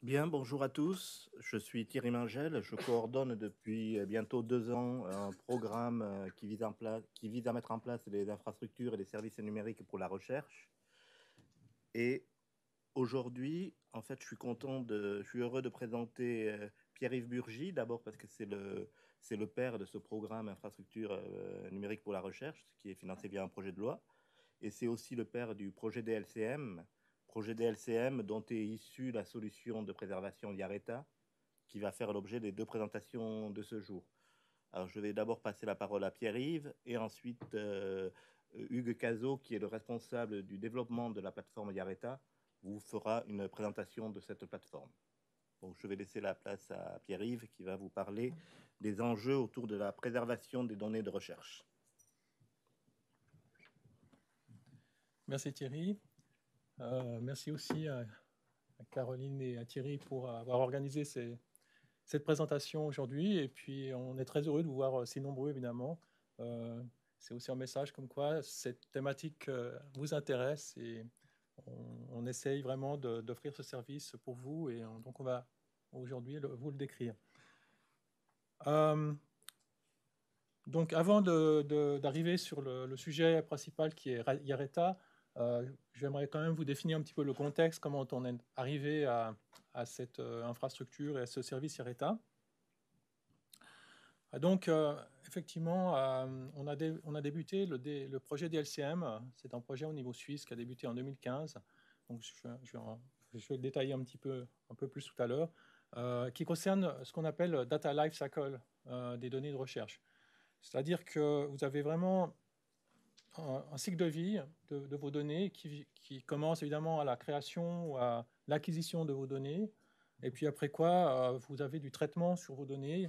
Bien, bonjour à tous. Je suis Thierry Mingel. Je coordonne depuis bientôt 2 ans un programme qui vise à mettre en place des infrastructures et des services numériques pour la recherche. Et aujourd'hui, en fait, je suis heureux de présenter Pierre-Yves Burgy, d'abord parce que c'est le père de ce programme infrastructure numérique pour la recherche, qui est financé via un projet de loi. Et c'est aussi le père du projet DLCM dont est issue la solution de préservation Yareta, qui va faire l'objet des deux présentations de ce jour. Alors, je vais d'abord passer la parole à Pierre-Yves et ensuite Hugues Cazot, qui est le responsable du développement de la plateforme Yareta, vous fera une présentation de cette plateforme. Donc, je vais laisser la place à Pierre-Yves qui va vous parler des enjeux autour de la préservation des données de recherche. Merci Thierry. Merci aussi à Caroline et à Thierry pour avoir organisé cette présentation aujourd'hui. Et puis, on est très heureux de vous voir si nombreux, évidemment. C'est aussi un message comme quoi cette thématique vous intéresse et on essaye vraiment d'offrir ce service pour vous. Et donc, on va aujourd'hui vous le décrire. Donc, avant d'arriver sur le sujet principal qui est Yareta, j'aimerais quand même vous définir un petit peu le contexte, comment on est arrivé à cette infrastructure et à ce service Yareta. Donc, effectivement, on a débuté le projet DLCM. C'est un projet au niveau suisse qui a débuté en 2015. Donc, je vais le détailler un peu plus tout à l'heure, qui concerne ce qu'on appelle Data Life Cycle des données de recherche. C'est-à-dire que vous avez vraiment un cycle de vie de vos données qui commence évidemment à la création ou à l'acquisition de vos données. Et puis après quoi, vous avez du traitement sur vos données.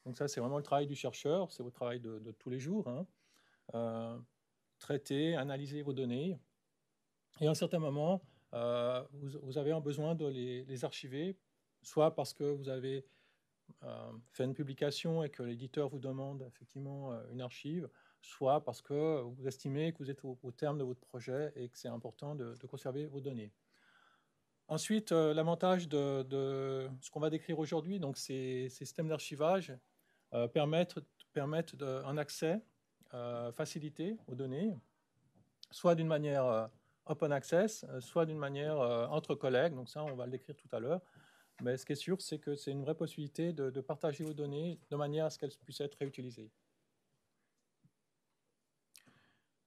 Donc ça, c'est vraiment le travail du chercheur, c'est votre travail de tous les jours. Traiter, analyser vos données. Et à un certain moment, vous avez un besoin de les archiver, soit parce que vous avez fait une publication et que l'éditeur vous demande effectivement une archive, soit parce que vous estimez que vous êtes au terme de votre projet et que c'est important de conserver vos données. Ensuite, l'avantage de ce qu'on va décrire aujourd'hui, donc ces systèmes d'archivage permettent un accès facilité aux données, soit d'une manière open access, soit d'une manière entre collègues, donc ça on va le décrire tout à l'heure. Mais ce qui est sûr, c'est que c'est une vraie possibilité de partager vos données de manière à ce qu'elles puissent être réutilisées.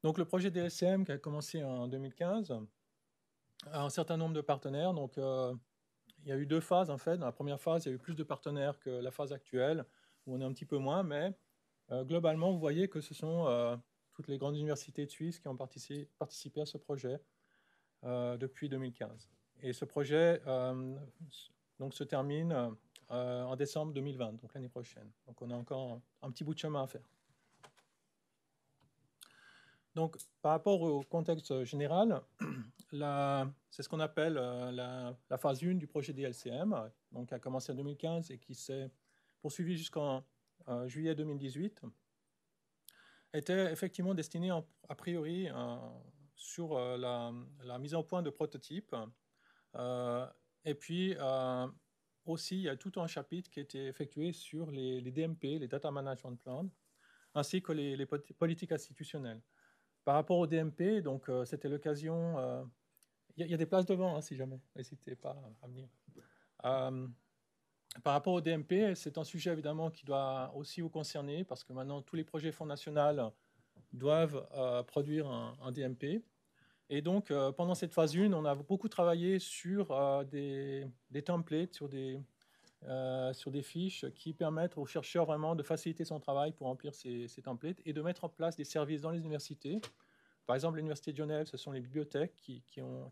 Donc le projet DLCM qui a commencé en 2015 a un certain nombre de partenaires. Donc il y a eu deux phases en fait. Dans la première phase, il y a eu plus de partenaires que la phase actuelle, où on est un petit peu moins, mais globalement, vous voyez que ce sont toutes les grandes universités de Suisse qui ont participé à ce projet depuis 2015. Et ce projet donc, se termine en décembre 2020, donc l'année prochaine. Donc on a encore un petit bout de chemin à faire. Donc par rapport au contexte général, c'est ce qu'on appelle la phase 1 du projet DLCM, donc qui a commencé en 2015 et qui s'est poursuivi jusqu'en juillet 2018, était effectivement destiné a priori sur la mise en point de prototypes. Et puis aussi, il y a tout un chapitre qui a été effectué sur les DMP, les Data Management Plans, ainsi que les politiques institutionnelles. Par rapport au DMP, donc c'était l'occasion. Il y a des places devant, hein, si jamais. N'hésitez pas à venir. Par rapport au DMP, c'est un sujet évidemment qui doit aussi vous concerner parce que maintenant tous les projets fonds nationaux doivent produire un DMP. Et donc pendant cette phase 1, on a beaucoup travaillé sur des templates, sur des fiches qui permettent aux chercheurs vraiment de faciliter son travail pour remplir ces templates et de mettre en place des services dans les universités. Par exemple, l'Université de Genève, ce sont les bibliothèques qui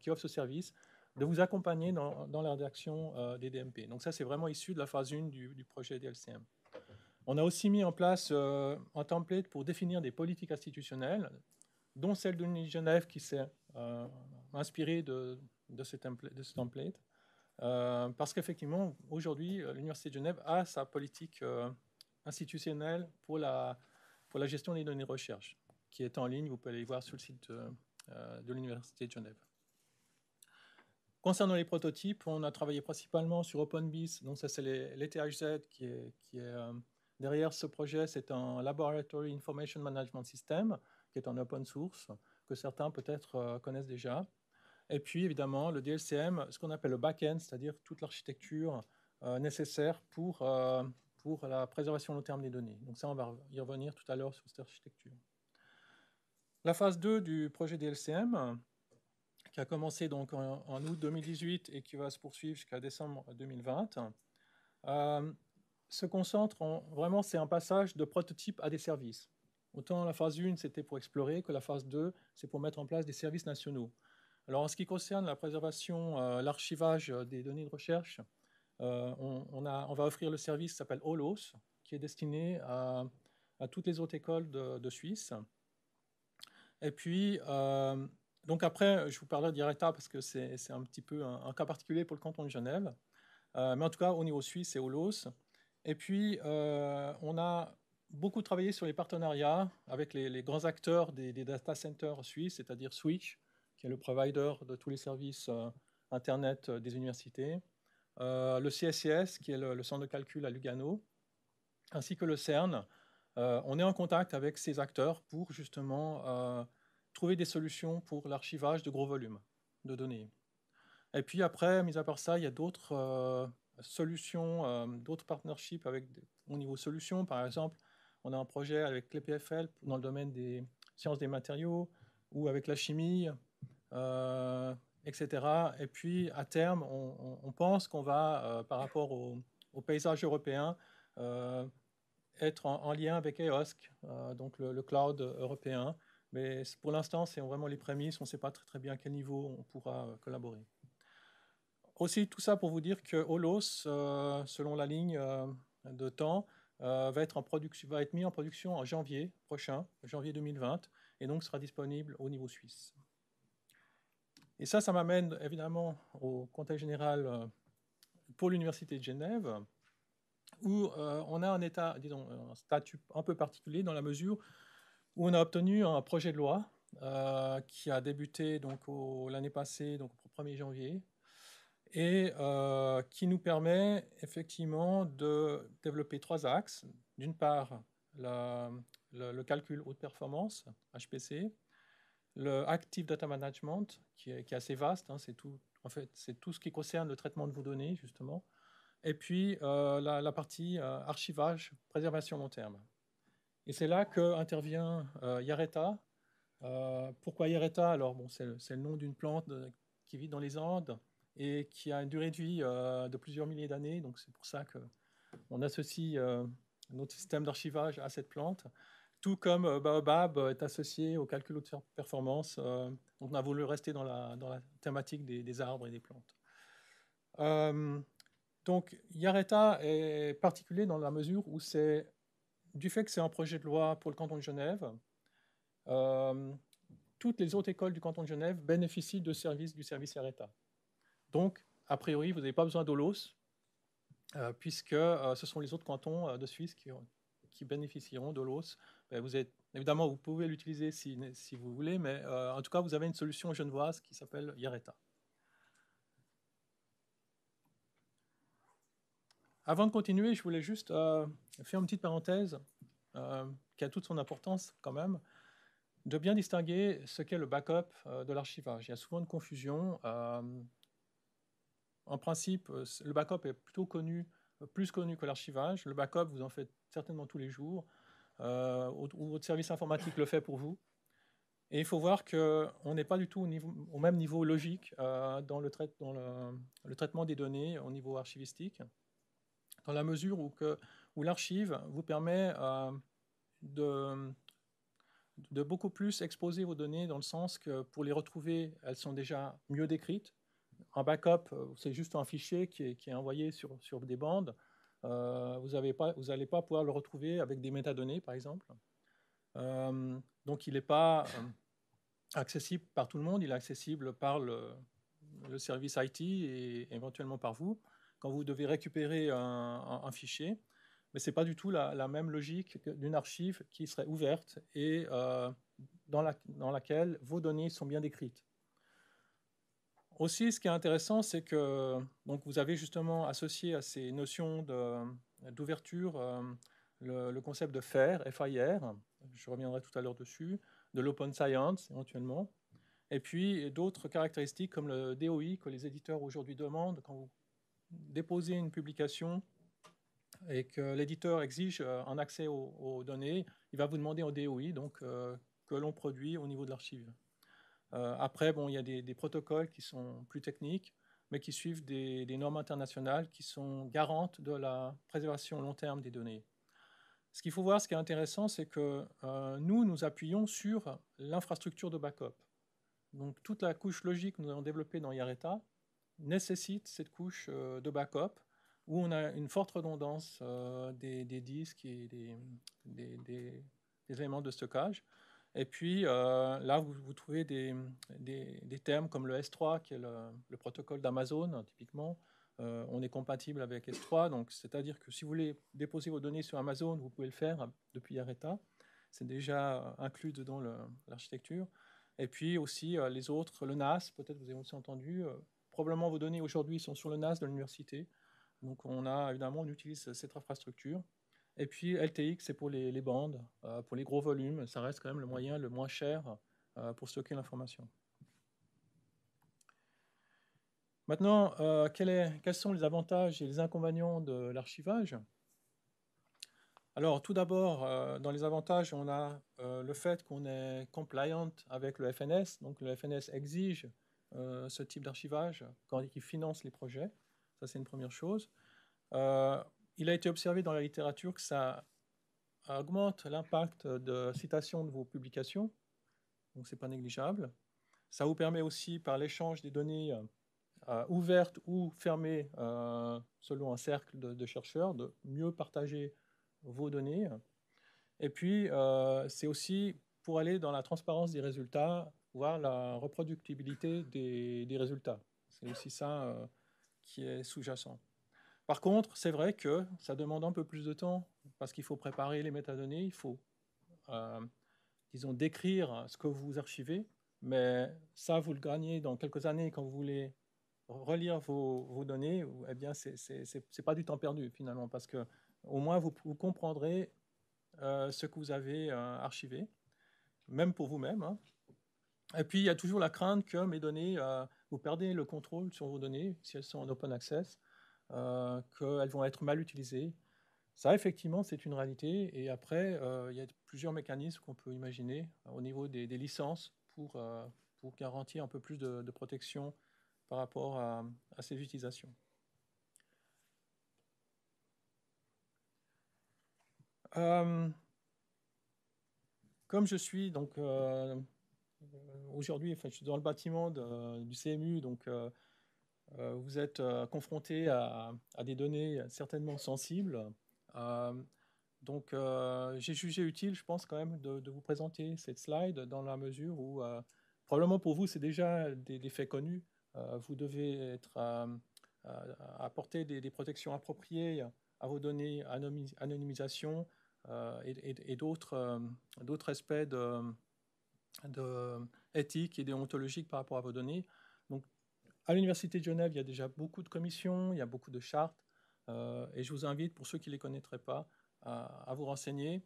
offrent ce service, de vous accompagner dans la rédaction des DMP. Donc ça, c'est vraiment issu de la phase 1 du projet DLCM. On a aussi mis en place un template pour définir des politiques institutionnelles, dont celle de l'Université de Genève qui s'est inspirée de ce template. Parce qu'effectivement, aujourd'hui, l'Université de Genève a sa politique institutionnelle pour la gestion des données de recherche, qui est en ligne. Vous pouvez aller voir sur le site de l'Université de Genève. Concernant les prototypes, on a travaillé principalement sur OpenBIS, donc ça c'est l'ETHZ qui est derrière ce projet. C'est un Laboratory Information Management System qui est en open source, que certains peut-être connaissent déjà. Et puis évidemment le DLCM, ce qu'on appelle le back-end, c'est-à-dire toute l'architecture nécessaire pour la préservation long terme des données. Donc ça, on va y revenir tout à l'heure sur cette architecture. La phase 2 du projet DLCM, qui a commencé donc en août 2018 et qui va se poursuivre jusqu'à décembre 2020, se concentre vraiment, c'est un passage de prototype à des services. Autant la phase 1, c'était pour explorer, que la phase 2, c'est pour mettre en place des services nationaux. Alors, en ce qui concerne la préservation, l'archivage des données de recherche, on va offrir le service qui s'appelle OLOS, qui est destiné à toutes les autres écoles de Suisse. Et puis, donc après, je vous parlerai d'IARETA parce que c'est un petit peu un cas particulier pour le canton de Genève. Mais en tout cas, au niveau suisse, c'est OLOS. Et puis, on a beaucoup travaillé sur les partenariats avec les grands acteurs des data centers suisses, c'est-à-dire Switch, qui est le provider de tous les services Internet des universités, le CSIS, qui est le centre de calcul à Lugano, ainsi que le CERN. On est en contact avec ces acteurs pour justement trouver des solutions pour l'archivage de gros volumes de données. Et puis après, mis à part ça, il y a d'autres solutions, d'autres partnerships au niveau solutions. Par exemple, on a un projet avec l'EPFL dans le domaine des sciences des matériaux ou avec la chimie, etc. Et puis, à terme, on pense qu'on va, par rapport au paysage européen, être en lien avec EOSC, donc le cloud européen. Mais pour l'instant, c'est vraiment les prémices. On ne sait pas très bien à quel niveau on pourra collaborer. Aussi, tout ça pour vous dire que OLOS, selon la ligne de temps, va être mis en production en janvier prochain, janvier 2020, et donc sera disponible au niveau suisse. Et ça m'amène évidemment au contexte général pour l'Université de Genève, où on a un statut un peu particulier dans la mesure où on a obtenu un projet de loi qui a débuté l'année passée, donc au 1er janvier, et qui nous permet effectivement de développer 3 axes. D'une part, le calcul haute performance, HPC, le Active Data Management, qui est assez vaste, hein, c'est tout ce qui concerne le traitement de vos données, justement, et puis la partie archivage, préservation long terme. Et c'est là qu'intervient IARETA. Pourquoi IARETA? Alors, bon, c'est le nom d'une plante qui vit dans les Andes et qui a une durée de vie de plusieurs milliers d'années. Donc, c'est pour ça qu'on associe notre système d'archivage à cette plante. Tout comme Baobab est associé au calcul haute performance. Donc, on a voulu rester dans la thématique des arbres et des plantes. Donc, IARETA est particulier dans la mesure où c'est, du fait que c'est un projet de loi pour le canton de Genève, toutes les autres écoles du canton de Genève bénéficient du service IARETA. Donc, a priori, vous n'avez pas besoin d'OLOS, puisque ce sont les autres cantons de Suisse qui bénéficieront d'OLOS. Évidemment, vous pouvez l'utiliser si vous voulez, mais en tout cas, vous avez une solution genevoise qui s'appelle IARETA. Avant de continuer, je voulais juste faire une petite parenthèse qui a toute son importance quand même, de bien distinguer ce qu'est le backup de l'archivage. Il y a souvent une confusion. En principe, le backup est plutôt plus connu que l'archivage. Le backup, vous en faites certainement tous les jours, ou votre service informatique le fait pour vous. Et il faut voir qu'on n'est pas du tout au même niveau logique dans le traitement des données au niveau archivistique, dans la mesure où l'archive vous permet de beaucoup plus exposer vos données, dans le sens que pour les retrouver, elles sont déjà mieux décrites. Un backup, c'est juste un fichier qui est envoyé sur des bandes. Vous n'allez pas pouvoir le retrouver avec des métadonnées, par exemple. Donc, il n'est pas accessible par tout le monde. Il est accessible par le service IT et éventuellement par vous, quand vous devez récupérer un fichier. Mais ce n'est pas du tout la même logique d'une archive qui serait ouverte et dans laquelle vos données sont bien décrites. Aussi, ce qui est intéressant, c'est que donc, vous avez justement associé à ces notions d'ouverture le concept de FAIR, FIR, je reviendrai tout à l'heure dessus, de l'open science éventuellement, et puis d'autres caractéristiques comme le DOI que les éditeurs aujourd'hui demandent quand vous déposez une publication et que l'éditeur exige un accès aux données, il va vous demander un DOI, donc que l'on produit au niveau de l'archive. Après, bon, il y a des protocoles qui sont plus techniques, mais qui suivent des normes internationales qui sont garantes de la préservation long terme des données. Ce qu'il faut voir, ce qui est intéressant, c'est que nous appuyons sur l'infrastructure de backup. Donc, toute la couche logique que nous avons développée dans IARETA nécessite cette couche de backup où on a une forte redondance des disques et des éléments de stockage. Et puis là, vous trouvez des termes comme le S3, qui est le protocole d'Amazon, typiquement. On est compatible avec S3, donc c'est-à-dire que si vous voulez déposer vos données sur Amazon, vous pouvez le faire depuis IARETA. C'est déjà inclus dedans l'architecture. Et puis aussi les autres, le NAS, peut-être vous avez aussi entendu. Probablement vos données aujourd'hui sont sur le NAS de l'université. Donc évidemment, on utilise cette infrastructure. Et puis LTX, c'est pour les bandes, pour les gros volumes. Ça reste quand même le moyen le moins cher pour stocker l'information. Maintenant, quels sont les avantages et les inconvénients de l'archivage? Alors, tout d'abord, dans les avantages, on a le fait qu'on est compliant avec le FNS. Donc, le FNS exige ce type d'archivage quand il finance les projets. Ça, c'est une première chose. Il a été observé dans la littérature que ça augmente l'impact de citation de vos publications. Donc, ce n'est pas négligeable. Ça vous permet aussi, par l'échange des données ouvertes ou fermées selon un cercle de chercheurs, de mieux partager vos données. Et puis, c'est aussi pour aller dans la transparence des résultats, voir la reproductibilité des résultats. C'est aussi ça qui est sous-jacent. Par contre, c'est vrai que ça demande un peu plus de temps parce qu'il faut préparer les métadonnées, il faut, disons, décrire ce que vous archivez, mais ça, vous le gagnez dans quelques années quand vous voulez relire vos données. Eh bien, c'est pas du temps perdu finalement, parce que au moins vous comprendrez ce que vous avez archivé, même pour vous-même. Hein. Et puis, il y a toujours la crainte que mes données, vous perdez le contrôle sur vos données si elles sont en open access, qu'elles vont être mal utilisées. Ça, effectivement, c'est une réalité. Et après, il y a plusieurs mécanismes qu'on peut imaginer au niveau des licences pour garantir un peu plus de protection par rapport à ces utilisations. Comme je suis donc aujourd'hui, enfin, je suis dans le bâtiment du CMU, donc vous êtes confronté à des données certainement sensibles. Donc, j'ai jugé utile, je pense quand même, de vous présenter cette slide dans la mesure où, probablement pour vous, c'est déjà des faits connus. Vous devez apporter des protections appropriées à vos données, anonymisation et d'autres aspects éthiques et déontologiques par rapport à vos données. Donc, à l'Université de Genève, il y a déjà beaucoup de commissions, il y a beaucoup de chartes, et je vous invite, pour ceux qui ne les connaîtraient pas, à vous renseigner.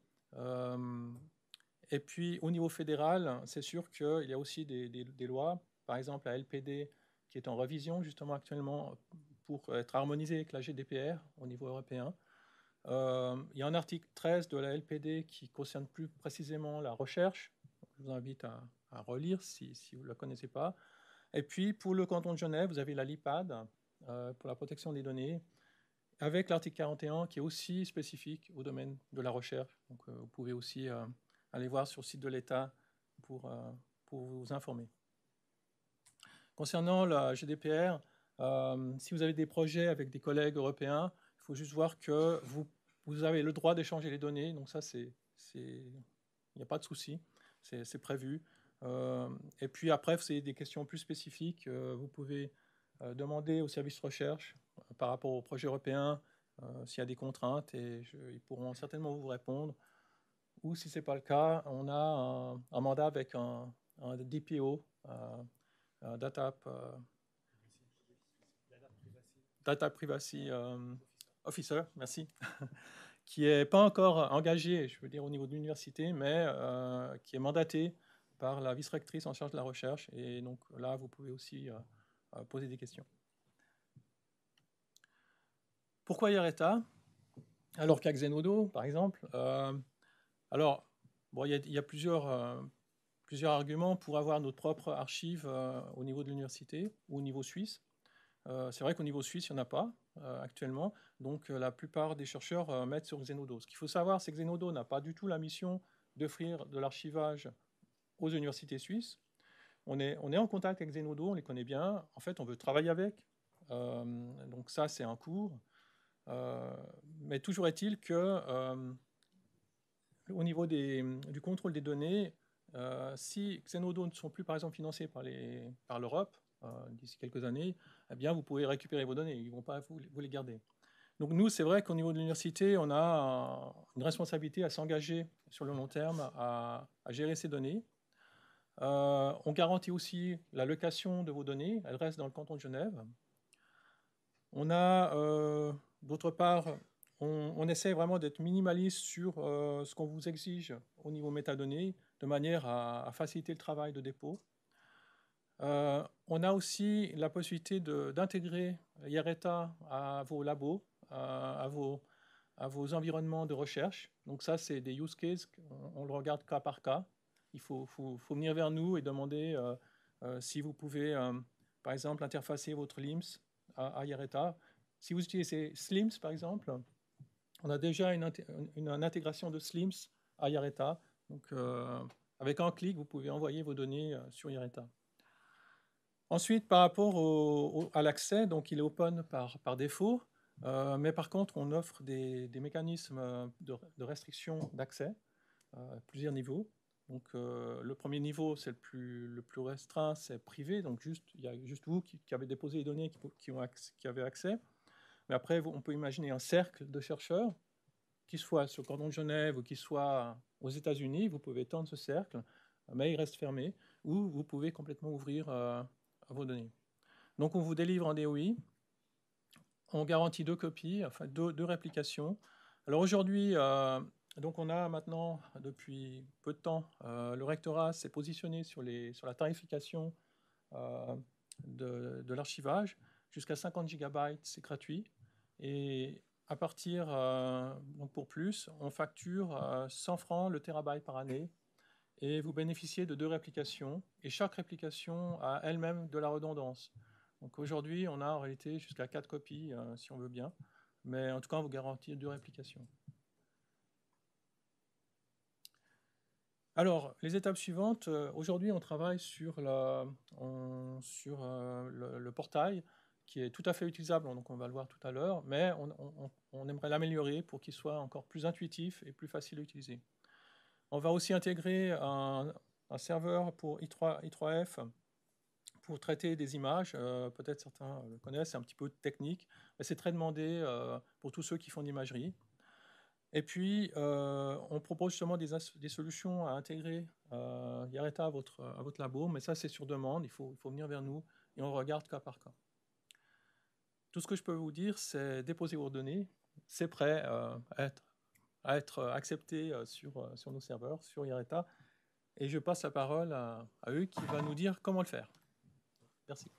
Et puis, au niveau fédéral, c'est sûr qu'il y a aussi des lois, par exemple la LPD, qui est en révision justement actuellement pour être harmonisée avec la GDPR au niveau européen. Il y a un article 13 de la LPD qui concerne plus précisément la recherche. Je vous invite à relire si vous ne la connaissez pas. Et puis, pour le canton de Genève, vous avez la LIPAD pour la protection des données, avec l'article 41 qui est aussi spécifique au domaine de la recherche. Donc, vous pouvez aussi aller voir sur le site de l'État pour vous informer. Concernant la GDPR, si vous avez des projets avec des collègues européens, il faut juste voir que vous avez le droit d'échanger les données. Donc ça, il n'y a pas de souci, c'est prévu. Et puis après, c'est des questions plus spécifiques. Vous pouvez demander au service recherche par rapport au projet européen s'il y a des contraintes et ils pourront certainement vous répondre. Ou si ce n'est pas le cas, on a un mandat avec un DPO, Data Data Privacy Officer, merci, qui n'est pas encore engagé, je veux dire, au niveau de l'université, mais qui est mandaté par la vice-rectrice en charge de la recherche. Et donc là, vous pouvez aussi poser des questions. Pourquoi Yareta alors qu'à Xenodo, par exemple? Alors, bon, il y a plusieurs arguments pour avoir notre propre archive au niveau de l'université ou au niveau suisse. C'est vrai qu'au niveau suisse, il n'y en a pas actuellement. Donc, la plupart des chercheurs mettent sur Xenodo. Ce qu'il faut savoir, c'est que Xenodo n'a pas du tout la mission d'offrir de l'archivage aux universités suisses. On est en contact avec Xenodo, on les connaît bien. En fait, on veut travailler avec. Donc ça, c'est en cours. Mais toujours est-il que au niveau du contrôle des données, si Xenodo ne sont plus, par exemple, financés par l'Europe d'ici quelques années, eh bien, vous pouvez récupérer vos données. Ils ne vont pas vous les garder. Donc nous, c'est vrai qu'au niveau de l'université, on a une responsabilité à s'engager sur le long terme à gérer ces données. On garantit aussi la location de vos données. Elles restent dans le canton de Genève. On a, d'autre part, on essaie vraiment d'être minimaliste sur ce qu'on vous exige au niveau métadonnées, de manière à faciliter le travail de dépôt. On a aussi la possibilité d'intégrer Yareta à vos labos, à vos environnements de recherche. Donc ça, c'est des use cases, on le regarde cas par cas. Il faut venir vers nous et demander si vous pouvez, par exemple, interfacer votre LIMS à Yareta. Si vous utilisez SLIMS, par exemple, on a déjà une intégration de SLIMS à Yareta. Donc, avec un clic, vous pouvez envoyer vos données sur Yareta. Ensuite, par rapport à l'accès, donc il est open par défaut, mais par contre, on offre des mécanismes de restriction d'accès à plusieurs niveaux. Donc, le premier niveau, c'est le plus restreint, c'est privé. Donc, il y a juste vous qui avez déposé les données qui avaient accès. Mais après, on peut imaginer un cercle de chercheurs, qu'il soit sur le canton de Genève ou qu'il soit aux États-Unis. Vous pouvez étendre ce cercle, mais il reste fermé, ou vous pouvez complètement ouvrir vos données. Donc, on vous délivre un DOI. On garantit 2 copies, enfin 2 réplications. Alors aujourd'hui, donc on a maintenant, depuis peu de temps, le rectorat s'est positionné sur la tarification de l'archivage. Jusqu'à 50 GB, c'est gratuit. Et à partir, donc pour plus, on facture 100 francs le terabyte par année. Et vous bénéficiez de 2 réplications. Et chaque réplication a elle-même de la redondance. Donc aujourd'hui, on a en réalité jusqu'à 4 copies, si on veut bien. Mais en tout cas, on vous garantit 2 réplications. Alors, les étapes suivantes. Aujourd'hui, on travaille sur le portail, qui est tout à fait utilisable, donc on va le voir tout à l'heure, mais on aimerait l'améliorer pour qu'il soit encore plus intuitif et plus facile à utiliser. On va aussi intégrer un serveur pour I3F pour traiter des images. Peut-être certains le connaissent, c'est un petit peu technique, mais c'est très demandé pour tous ceux qui font de l'imagerie. Et puis, on propose justement des solutions à intégrer Yareta à votre labo, mais ça, c'est sur demande. Il faut venir vers nous et on regarde cas par cas. Tout ce que je peux vous dire, c'est déposer vos données. C'est prêt à être accepté sur nos serveurs, sur Yareta. Et je passe la parole à eux qui va nous dire comment le faire. Merci.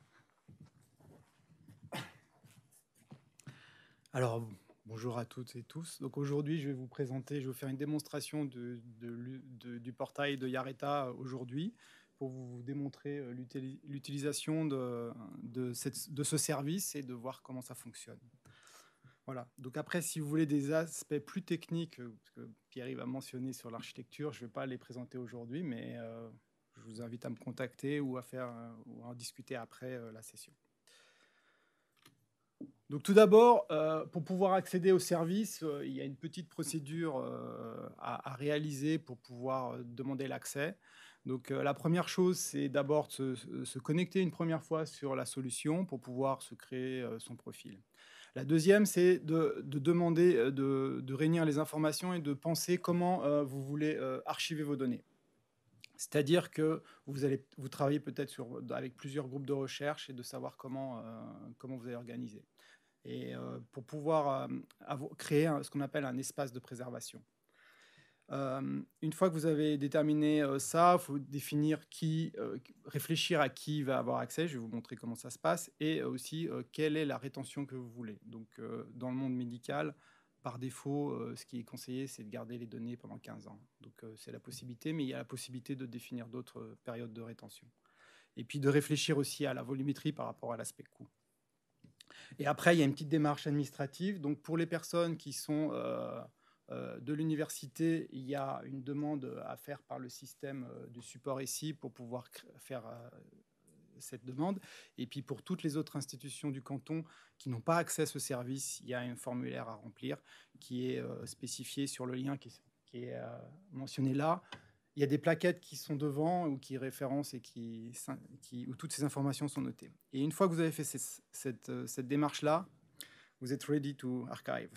Alors, bonjour à toutes et tous. Donc aujourd'hui, je vais vous faire une démonstration du portail de Yareta aujourd'hui pour vous démontrer l'utilisation de ce service et de voir comment ça fonctionne. Voilà. Donc après, si vous voulez des aspects plus techniques, parce que Pierre va mentionner sur l'architecture, je ne vais pas les présenter aujourd'hui, mais je vous invite à me contacter ou à en discuter après la session. Donc tout d'abord, pour pouvoir accéder au service, il y a une petite procédure à réaliser pour pouvoir demander l'accès. Donc la première chose, c'est d'abord de se connecter une première fois sur la solution pour pouvoir se créer son profil. La deuxième, c'est de demander de réunir les informations et de penser comment vous voulez archiver vos données. C'est-à-dire que vous travaillez peut-être avec plusieurs groupes de recherche et de savoir comment vous allez organiser. et pour pouvoir créer ce qu'on appelle un espace de préservation. Une fois que vous avez déterminé ça, il faut définir réfléchir à qui va avoir accès. Je vais vous montrer comment ça se passe et aussi quelle est la rétention que vous voulez. Donc, dans le monde médical, par défaut, ce qui est conseillé, c'est de garder les données pendant 15 ans. Donc, c'est la possibilité, mais il y a la possibilité de définir d'autres périodes de rétention. Et puis de réfléchir aussi à la volumétrie par rapport à l'aspect coût. Et après, il y a une petite démarche administrative. Donc, pour les personnes qui sont de l'université, il y a une demande à faire par le système de support ici pour pouvoir faire cette demande. Et puis pour toutes les autres institutions du canton qui n'ont pas accès à ce service, il y a un formulaire à remplir qui est spécifié sur le lien qui est mentionné là. Il y a des plaquettes qui sont devant ou qui référencent et où toutes ces informations sont notées. Et une fois que vous avez fait cette démarche-là, vous êtes ready to archive.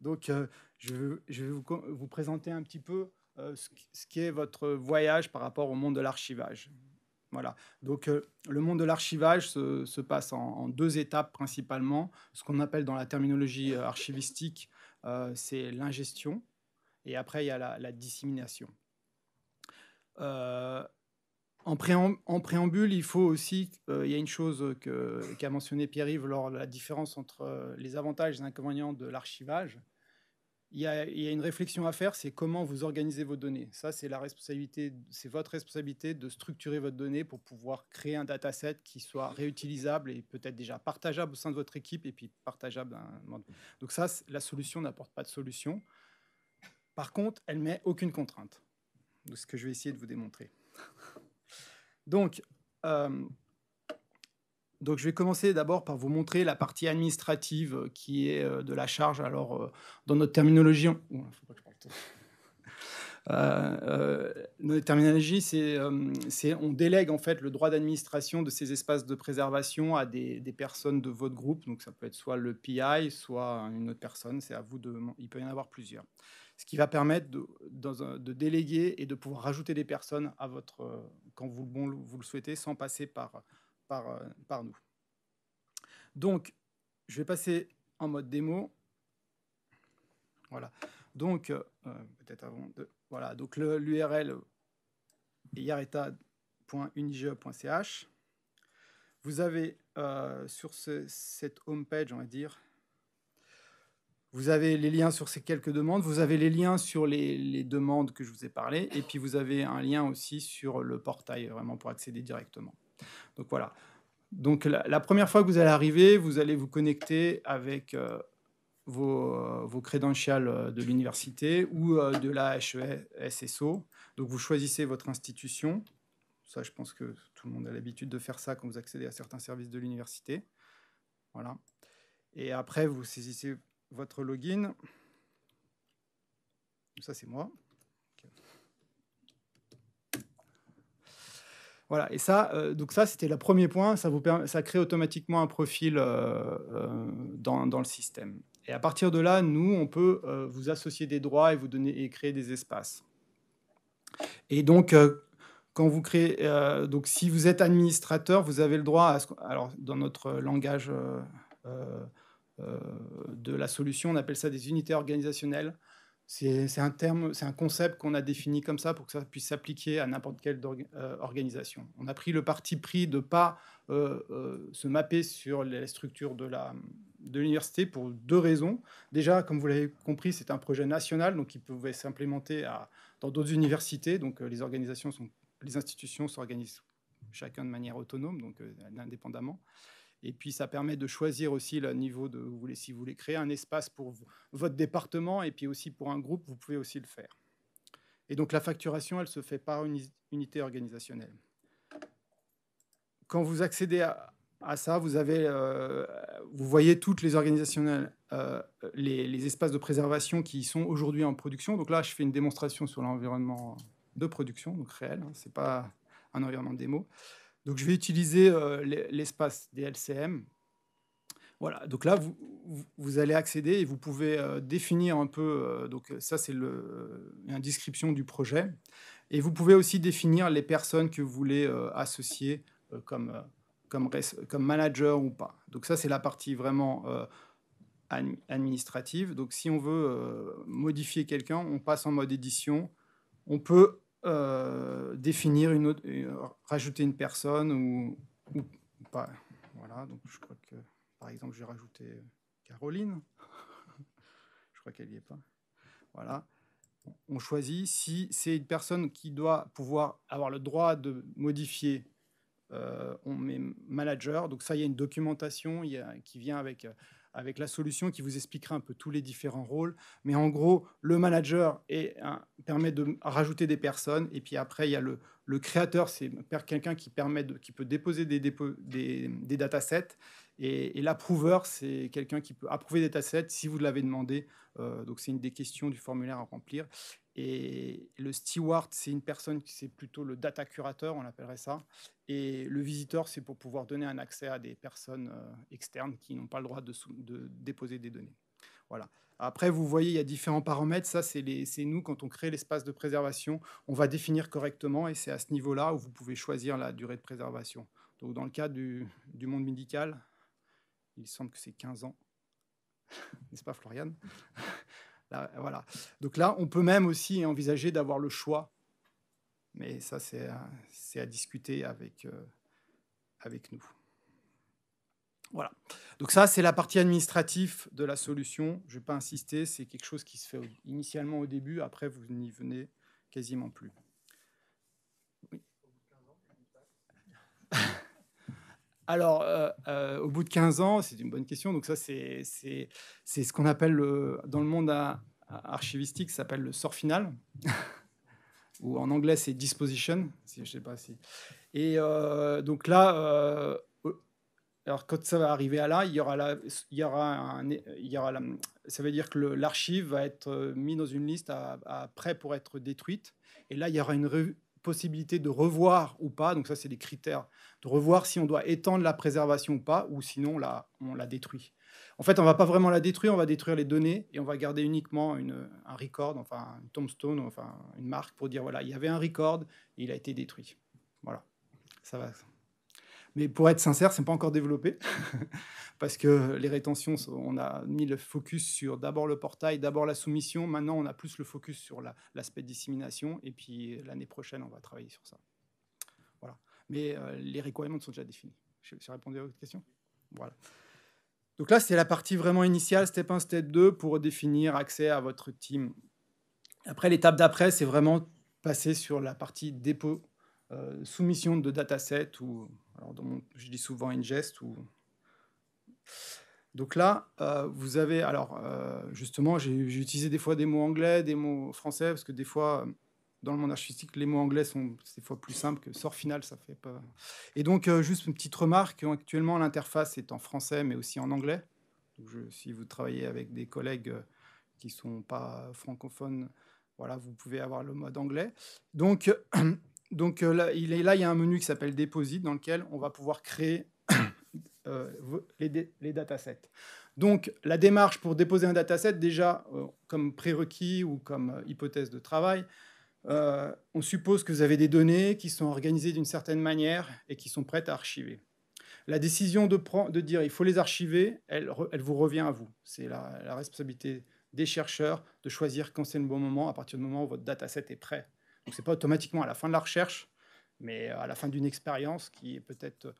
Donc, je vais vous présenter un petit peu ce qu'est votre voyage par rapport au monde de l'archivage. Voilà. Donc, le monde de l'archivage se passe en deux étapes principalement. Ce qu'on appelle dans la terminologie archivistique, c'est l'ingestion. Et après, il y a la dissémination. En préambule, il faut aussi, il y a une chose qu'a mentionné Pierre-Yves lors de la différence entre les avantages et les inconvénients de l'archivage. Il y a une réflexion à faire, c'est comment vous organisez vos données. Ça, c'est votre responsabilité de structurer votre donnée pour pouvoir créer un dataset qui soit réutilisable et peut-être déjà partageable au sein de votre équipe et puis partageable. Donc ça, la solution n'apporte pas de solution. Par contre, elle ne met aucune contrainte. C'est ce que je vais essayer de vous démontrer. Donc, je vais commencer d'abord par vous montrer la partie administrative qui est de la charge. Alors, dans notre terminologie, notre terminologie, on délègue en fait le droit d'administration de ces espaces de préservation à des personnes de votre groupe. Donc, ça peut être soit le PI, soit une autre personne. C'est à vous il peut y en avoir plusieurs. Ce qui va permettre de déléguer et de pouvoir rajouter des personnes à quand vous le souhaitez, sans passer par nous. Donc, je vais passer en mode démo. Voilà. Donc, peut-être avant de... Voilà. Donc, l'URL est yareta.unige.ch. Vous avez sur cette home page, on va dire, vous avez les liens sur ces quelques demandes. Vous avez les liens sur les demandes que je vous ai parlé. Et puis, vous avez un lien aussi sur le portail, vraiment pour accéder directement. Donc, voilà. Donc, la première fois que vous allez arriver, vous allez vous connecter avec vos credentials de l'université ou de la HESSO. Donc, vous choisissez votre institution. Ça, je pense que tout le monde a l'habitude de faire ça quand vous accédez à certains services de l'université. Voilà. Et après, vous saisissez votre login. Ça, c'est moi. Voilà, et ça, donc ça, c'était le premier point. Ça crée automatiquement un profil dans le système. Et à partir de là, nous, on peut vous associer des droits et vous donner et créer des espaces. Et donc, quand vous créez, donc si vous êtes administrateur, vous avez le droit à alors dans notre langage de la solution, on appelle ça des unités organisationnelles. C'est un terme, c'est un concept qu'on a défini comme ça pour que ça puisse s'appliquer à n'importe quelle organisation. On a pris le parti pris de ne pas se mapper sur les structures de l'université pour deux raisons. Déjà, comme vous l'avez compris, c'est un projet national, donc il pouvait s'implémenter dans d'autres universités. Donc les institutions s'organisent chacun de manière autonome, donc indépendamment. Et puis, ça permet de choisir aussi le niveau si vous voulez créer un espace pour votre département et puis aussi pour un groupe, vous pouvez aussi le faire. Et donc, la facturation, elle se fait par une unité organisationnelle. Quand vous accédez à ça, vous voyez toutes les organisationnelles, les espaces de préservation qui sont aujourd'hui en production. Donc là, je fais une démonstration sur l'environnement de production, donc réel, hein, ce n'est pas un environnement de démo. Donc, je vais utiliser l'espace des LCM. Voilà, donc là, vous allez accéder et vous pouvez définir un peu, donc ça, c'est une description du projet. Et vous pouvez aussi définir les personnes que vous voulez associer comme comme manager ou pas. Donc ça, c'est la partie vraiment administrative. Donc si on veut modifier quelqu'un, on passe en mode édition. On peut définir rajouter une personne ou pas. Voilà, donc je crois que, par exemple, j'ai rajouté Caroline. Je crois qu'elle n'y est pas. Voilà. On choisit si c'est une personne qui doit pouvoir avoir le droit de modifier. On met manager. Donc ça, il y a une documentation qui vient avec la solution qui vous expliquera un peu tous les différents rôles. Mais en gros, le manager permet de rajouter des personnes. Et puis après, il y a le créateur, c'est quelqu'un qui peut déposer des datasets. Et l'approver, c'est quelqu'un qui peut approuver des datasets si vous l'avez demandé. Donc c'est une des questions du formulaire à remplir. Et le steward, c'est une personne qui c'est plutôt le data curateur, on l'appellerait ça. Et le visiteur, c'est pour pouvoir donner un accès à des personnes externes qui n'ont pas le droit de déposer des données. Voilà. Après, vous voyez, il y a différents paramètres. Ça, c'est nous, quand on crée l'espace de préservation, on va définir correctement et c'est à ce niveau-là où vous pouvez choisir la durée de préservation. Donc, dans le cas du monde médical, il semble que c'est 15 ans. N'est-ce pas, Floriane ? Là, voilà. Donc là, on peut même aussi envisager d'avoir le choix. Mais ça, c'est à discuter avec nous. Voilà. Donc ça, c'est la partie administrative de la solution. Je ne vais pas insister, c'est quelque chose qui se fait initialement au début. Après, vous n'y venez quasiment plus. Oui. Alors, au bout de 15 ans, c'est une bonne question. Donc ça, c'est ce qu'on appelle, dans le monde archivistique, ça s'appelle le sort final. Ou en anglais, c'est disposition. Je sais pas si. Et donc là, alors quand ça va arriver à là, ça veut dire que l'archive va être mis dans une liste prêt pour être détruite. Et là, il y aura une possibilité de revoir ou pas. Donc ça, c'est des critères de revoir si on doit étendre la préservation ou pas, ou sinon on la détruit. En fait, on ne va pas vraiment la détruire, on va détruire les données et on va garder uniquement un record, enfin une tombstone, enfin une marque pour dire voilà, il y avait un record et il a été détruit. Voilà, ça va. Mais pour être sincère, ce n'est pas encore développé parce que les rétentions, on a mis le focus sur d'abord le portail, d'abord la soumission. Maintenant, on a plus le focus sur l'aspect dissémination et puis l'année prochaine, on va travailler sur ça. Voilà. Mais les requirements sont déjà définis. J'ai répondu à votre question ? Voilà. Donc là, c'est la partie vraiment initiale, step 1, step 2, pour définir accès à votre team. Après, l'étape d'après, c'est vraiment passer sur la partie dépôt, soumission de dataset, ou alors je dis souvent ingest. Donc là, vous avez, alors justement, j'ai utilisé des fois des mots anglais, des mots français, parce que des fois, dans le monde archivistique, les mots anglais sont des fois plus simples que sort final, ça fait pas. Et donc, juste une petite remarque, actuellement, l'interface est en français, mais aussi en anglais. Donc, si vous travaillez avec des collègues qui ne sont pas francophones, voilà, vous pouvez avoir le mode anglais. Donc là, il y a un menu qui s'appelle Deposit, dans lequel on va pouvoir créer les datasets. Donc, la démarche pour déposer un dataset, déjà, comme prérequis ou comme hypothèse de travail, on suppose que vous avez des données qui sont organisées d'une certaine manière et qui sont prêtes à archiver. La décision de dire il faut les archiver, elle vous revient à vous. C'est la responsabilité des chercheurs de choisir quand c'est le bon moment, à partir du moment où votre dataset est prêt. Donc, ce n'est pas automatiquement à la fin de la recherche, mais à la fin d'une expérience qui est peut-être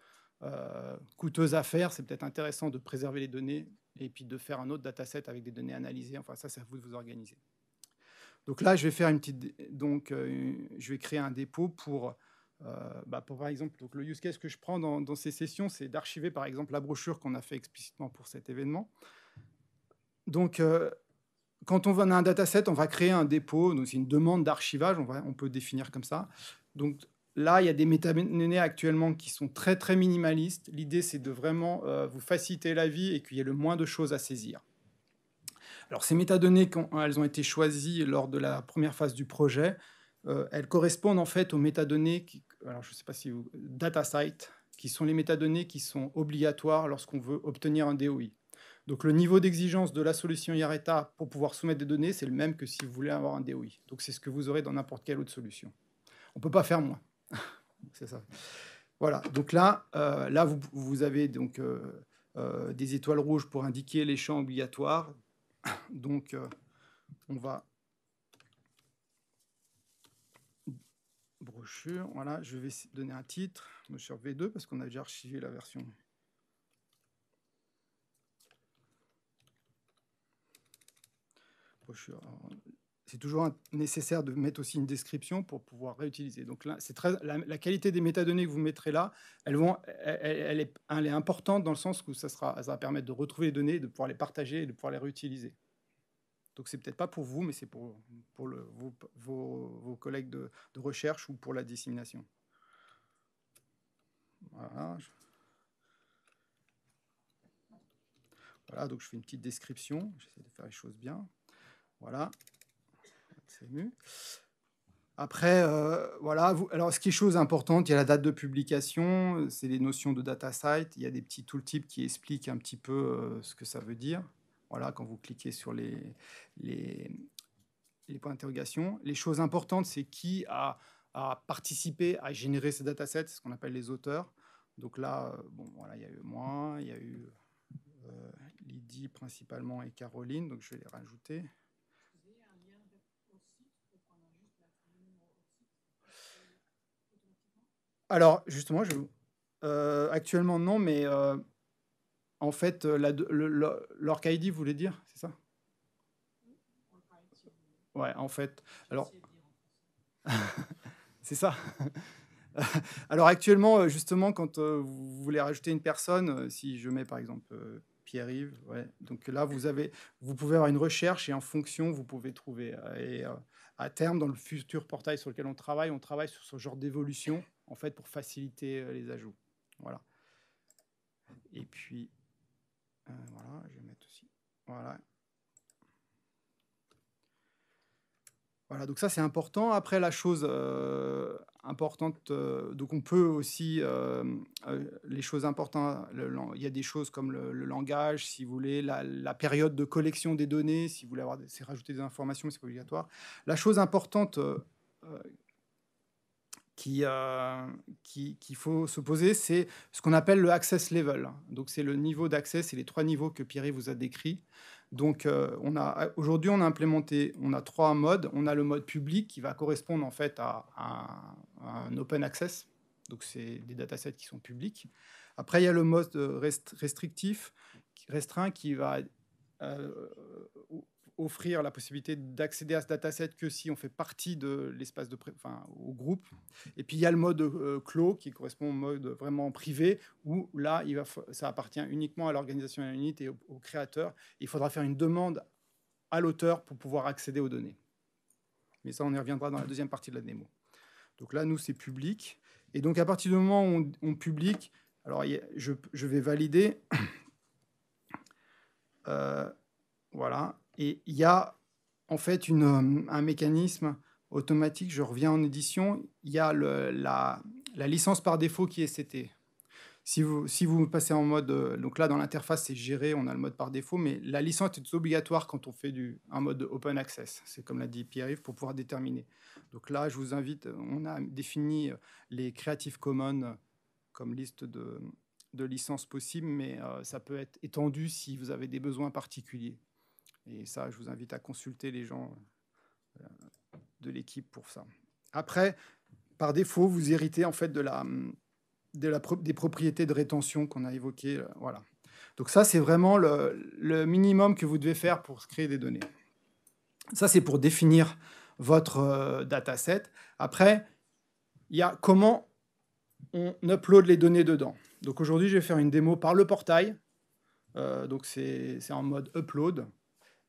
coûteuse à faire. C'est peut-être intéressant de préserver les données et puis de faire un autre dataset avec des données analysées. Enfin, ça, c'est à vous de vous organiser. Donc là, je vais faire je vais créer un dépôt pour par exemple, donc le use case que je prends dans ces sessions, c'est d'archiver, par exemple, la brochure qu'on a fait explicitement pour cet événement. Donc, quand on a un dataset, on va créer un dépôt. Donc, c'est une demande d'archivage, on peut définir comme ça. Donc là, il y a des métadonnées actuellement qui sont très, très minimalistes. L'idée, c'est de vraiment vous faciliter la vie et qu'il y ait le moins de choses à saisir. Alors, ces métadonnées, elles ont été choisies lors de la première phase du projet. Elles correspondent en fait aux métadonnées, alors je ne sais pas si datasite, qui sont les métadonnées qui sont obligatoires lorsqu'on veut obtenir un DOI. Donc, le niveau d'exigence de la solution Yareta pour pouvoir soumettre des données, c'est le même que si vous voulez avoir un DOI. Donc, c'est ce que vous aurez dans n'importe quelle autre solution. On ne peut pas faire moins. C'est ça. Voilà, donc là, vous avez donc, des étoiles rouges pour indiquer les champs obligatoires. Donc, on va... Brochure, voilà, je vais donner un titre, sur V2, parce qu'on a déjà archivé la version. Brochure. C'est toujours nécessaire de mettre aussi une description pour pouvoir réutiliser. Donc là, c'est la qualité des métadonnées que vous mettrez là, elle est importante dans le sens où ça va permettre de retrouver les données, de pouvoir les partager et de pouvoir les réutiliser. Donc c'est peut-être pas pour vous, mais c'est pour vos collègues de recherche ou pour la dissémination. Voilà. Voilà, donc je fais une petite description. J'essaie de faire les choses bien. Voilà. C'est mieux. Après, voilà. Alors, ce qui est chose importante, il y a la date de publication, c'est les notions de data site. Il y a des petits tooltips qui expliquent un petit peu ce que ça veut dire. Voilà, quand vous cliquez sur les points d'interrogation. Les choses importantes, c'est qui a participé à générer ces datasets, ce qu'on appelle les auteurs. Donc là, bon, voilà, il y a eu moi, il y a eu Lydie principalement et Caroline, donc je vais les rajouter. Alors, justement, actuellement, non, mais en fait, l'ORC-ID, vous voulez dire, c'est ça? Ouais, en fait, alors... c'est ça. Alors, actuellement, justement, quand vous voulez rajouter une personne, si je mets, par exemple, Pierre-Yves, ouais, donc là, vous pouvez avoir une recherche et en fonction, vous pouvez trouver. Et à terme, dans le futur portail sur lequel on travaille sur ce genre d'évolution, en fait, pour faciliter les ajouts. Voilà. Et puis, voilà, je vais mettre aussi. Voilà. Voilà, donc ça, c'est important. Après, la chose importante, donc on peut aussi, les choses importantes, il y a des choses comme le langage, si vous voulez, la période de collection des données, si vous voulez c'est rajouter des informations, mais c'est pas obligatoire. La chose importante qu'il faut se poser, c'est ce qu'on appelle le access level. Donc, c'est le niveau d'accès, c'est les 3 niveaux que Pierre vous a décrits. Donc, aujourd'hui, on a implémenté, on a 3 modes. On a le mode public qui va correspondre en fait à un open access. Donc, c'est des datasets qui sont publics. Après, il y a le mode restrictif, restreint, qui va offrir la possibilité d'accéder à ce dataset que si on fait partie de l'espace au groupe. Et puis il y a le mode clos qui correspond au mode vraiment privé où là ça appartient uniquement à l'organisation et à l'unité et au créateur. Il faudra faire une demande à l'auteur pour pouvoir accéder aux données. Mais ça, on y reviendra dans la deuxième partie de la démo. Donc là, nous, c'est public. Et donc à partir du moment où on publie, alors je vais valider. Voilà. Et il y a en fait un mécanisme automatique. Je reviens en édition. Il y a la licence par défaut qui est setée. Si vous passez en mode... donc là, dans l'interface, c'est géré. On a le mode par défaut. Mais la licence est obligatoire quand on fait un mode open access. C'est comme l'a dit Pierre-Yves, pour pouvoir déterminer. Donc là, je vous invite... On a défini les Creative Commons comme liste de licences possibles. Mais ça peut être étendu si vous avez des besoins particuliers. Et ça, je vous invite à consulter les gens de l'équipe pour ça. Après, par défaut, vous héritez en fait des propriétés de rétention qu'on a évoquées. Voilà. Donc ça, c'est vraiment le minimum que vous devez faire pour créer des données. Ça, c'est pour définir votre dataset. Après, il y a comment on upload les données dedans. Donc aujourd'hui, je vais faire une démo par le portail. Donc c'est en mode upload.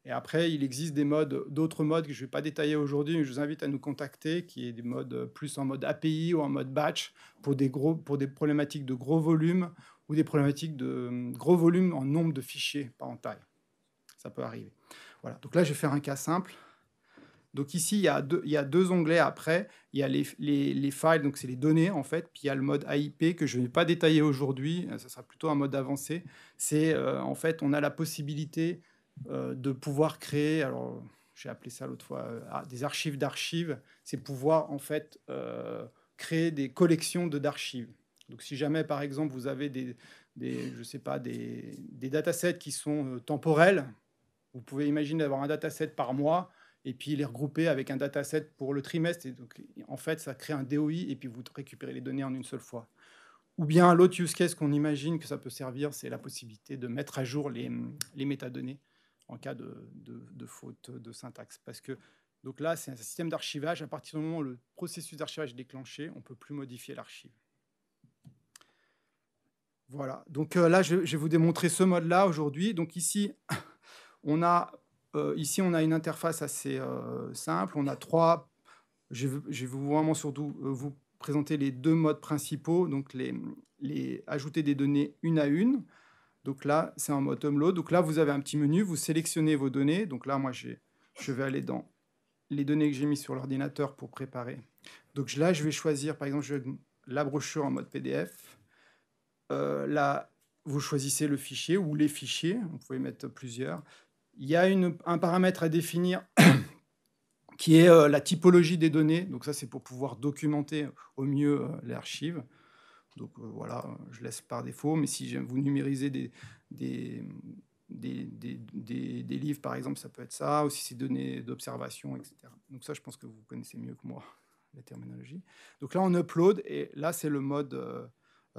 Et après, il existe d'autres modes que je ne vais pas détailler aujourd'hui, mais je vous invite à nous contacter, qui est des modes plus en mode API ou en mode batch pour des problématiques de gros volume ou des problématiques de gros volume en nombre de fichiers, pas en taille. Ça peut arriver. Voilà. Donc là, je vais faire un cas simple. Donc ici, il y a deux onglets après. Il y a les files, donc c'est les données en fait. Puis il y a le mode AIP que je ne vais pas détailler aujourd'hui. Ça sera plutôt un mode avancé. C'est en fait, on a la possibilité de pouvoir créer, alors j'ai appelé ça l'autre fois, des archives d'archives, c'est pouvoir en fait créer des collections d'archives. Donc, si jamais, par exemple, vous avez je sais pas, des datasets qui sont temporels, vous pouvez imaginer d'avoir un dataset par mois et puis les regrouper avec un dataset pour le trimestre. Et donc, en fait, ça crée un DOI et puis vous récupérez les données en une seule fois. Ou bien l'autre use case qu'on imagine que ça peut servir, c'est la possibilité de mettre à jour les métadonnées en cas de faute de syntaxe. Parce que donc là, c'est un système d'archivage. À partir du moment où le processus d'archivage est déclenché, on ne peut plus modifier l'archive. Voilà. Donc là, je vais vous démontrer ce mode-là aujourd'hui. Donc ici, on a une interface assez simple. On a trois. Je vais vraiment surtout vous présenter les deux modes principaux. Donc ajouter des données une à une. Donc là, c'est en mode upload. Donc là, vous avez un petit menu. Vous sélectionnez vos données. Donc là, moi, je vais aller dans les données que j'ai mises sur l'ordinateur pour préparer. Donc là, je vais choisir, par exemple, la brochure en mode PDF. Là, vous choisissez le fichier ou les fichiers. Vous pouvez mettre plusieurs. Il y a un paramètre à définir qui est la typologie des données. Donc ça, c'est pour pouvoir documenter au mieux l'archive. Donc voilà, je laisse par défaut. Mais si vous numérisez des livres, par exemple, ça peut être ça. Aussi, ces données d'observation, etc. Donc ça, je pense que vous connaissez mieux que moi la terminologie. Donc là, on upload. Et là, c'est le mode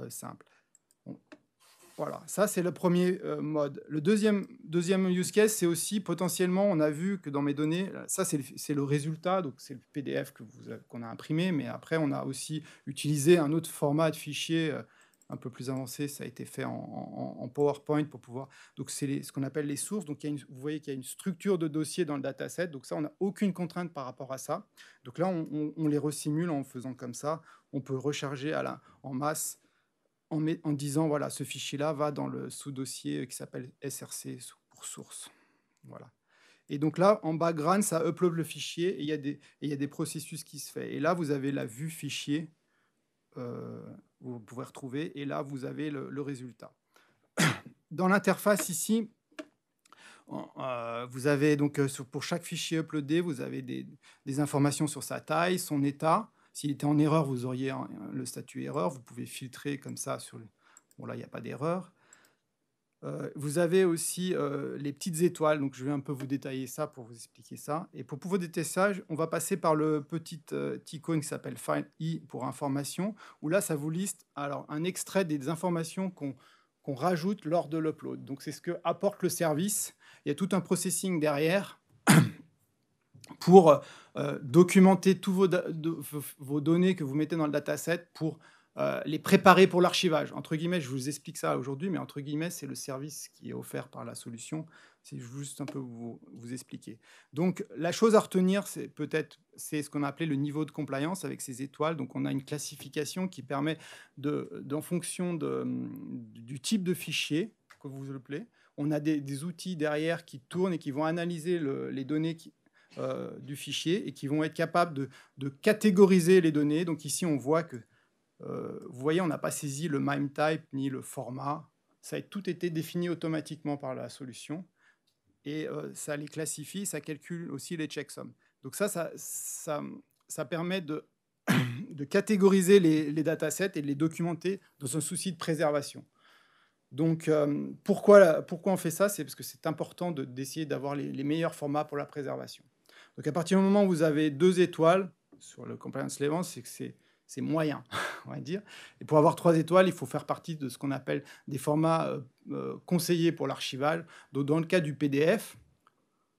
simple. Voilà, ça c'est le premier mode. Le deuxième use case, c'est aussi potentiellement, on a vu que dans mes données, ça c'est le résultat, donc c'est le PDF qu'on a imprimé, mais après on a aussi utilisé un autre format de fichier un peu plus avancé, ça a été fait en PowerPoint pour pouvoir... Donc c'est ce qu'on appelle les sources, donc vous voyez qu'il y a une structure de dossier dans le dataset, donc ça on n'a aucune contrainte par rapport à ça. Donc là on les resimule en faisant comme ça, on peut recharger en masse en disant, voilà, ce fichier-là va dans le sous-dossier qui s'appelle SRC pour source. Voilà. Et donc là, en background, ça upload le fichier et il y a des processus qui se font. Et là, vous avez la vue fichier, vous pouvez retrouver, et là, vous avez le résultat. Dans l'interface ici, vous avez donc, pour chaque fichier uploadé, vous avez des informations sur sa taille, son état. S'il était en erreur, vous auriez le statut erreur. Vous pouvez filtrer comme ça. Bon, là, il n'y a pas d'erreur. Vous avez aussi les petites étoiles. Donc, je vais un peu vous détailler ça pour vous expliquer ça. Et pour pouvoir détecter ça, on va passer par le petit icône qui s'appelle Find I pour information, où là, ça vous liste un extrait des informations qu'on rajoute lors de l'upload. Donc, c'est ce que apporte le service. Il y a tout un processing derrière pour documenter tous vos données que vous mettez dans le dataset pour les préparer pour l'archivage. Entre guillemets, je vous explique ça aujourd'hui, mais entre guillemets, c'est le service qui est offert par la solution. C'est juste un peu vous expliquer. Donc, la chose à retenir, c'est ce qu'on a appelé le niveau de compliance avec ces étoiles. Donc, on a une classification qui permet, en fonction du type de fichier que vous appelez, on a des outils derrière qui tournent et qui vont analyser les données du fichier et qui vont être capables de catégoriser les données. Donc ici, on voit que, vous voyez, on n'a pas saisi le MIME type ni le format. Ça a tout été défini automatiquement par la solution. Et ça les classifie, ça calcule aussi les checksums. Donc ça permet de catégoriser les datasets et de les documenter dans un souci de préservation. Donc, pourquoi on fait ça? C'est parce que c'est important d'essayer d'avoir les meilleurs formats pour la préservation. Donc, à partir du moment où vous avez 2 étoiles sur le compliance level, c'est que c'est moyen, on va dire. Et pour avoir 3 étoiles, il faut faire partie de ce qu'on appelle des formats conseillés pour l'archivage. Donc, dans le cas du PDF,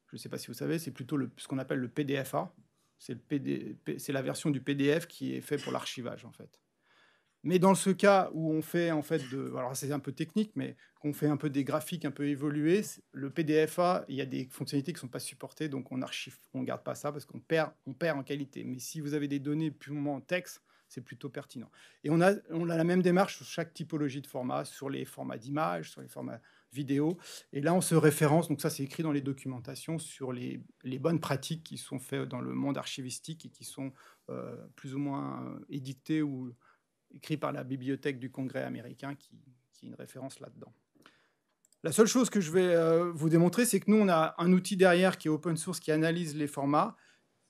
je ne sais pas si vous savez, c'est plutôt ce qu'on appelle le PDFA. C'est la version du PDF qui est fait pour l'archivage, en fait. Mais dans ce cas où on fait, en fait, alors c'est un peu technique, mais qu'on fait un peu des graphiques un peu évolués, le PDFA, il y a des fonctionnalités qui ne sont pas supportées, donc on ne garde pas ça parce qu'on perd en qualité. Mais si vous avez des données purement en texte, c'est plutôt pertinent. Et on a la même démarche sur chaque typologie de format, sur les formats d'images, sur les formats vidéo. Et là, on se référence, donc ça c'est écrit dans les documentations, sur les bonnes pratiques qui sont faites dans le monde archivistique et qui sont plus ou moins édictées ou écrit par la bibliothèque du Congrès américain, qui est une référence là-dedans. La seule chose que je vais vous démontrer, c'est que nous, on a un outil derrière qui est open source, qui analyse les formats.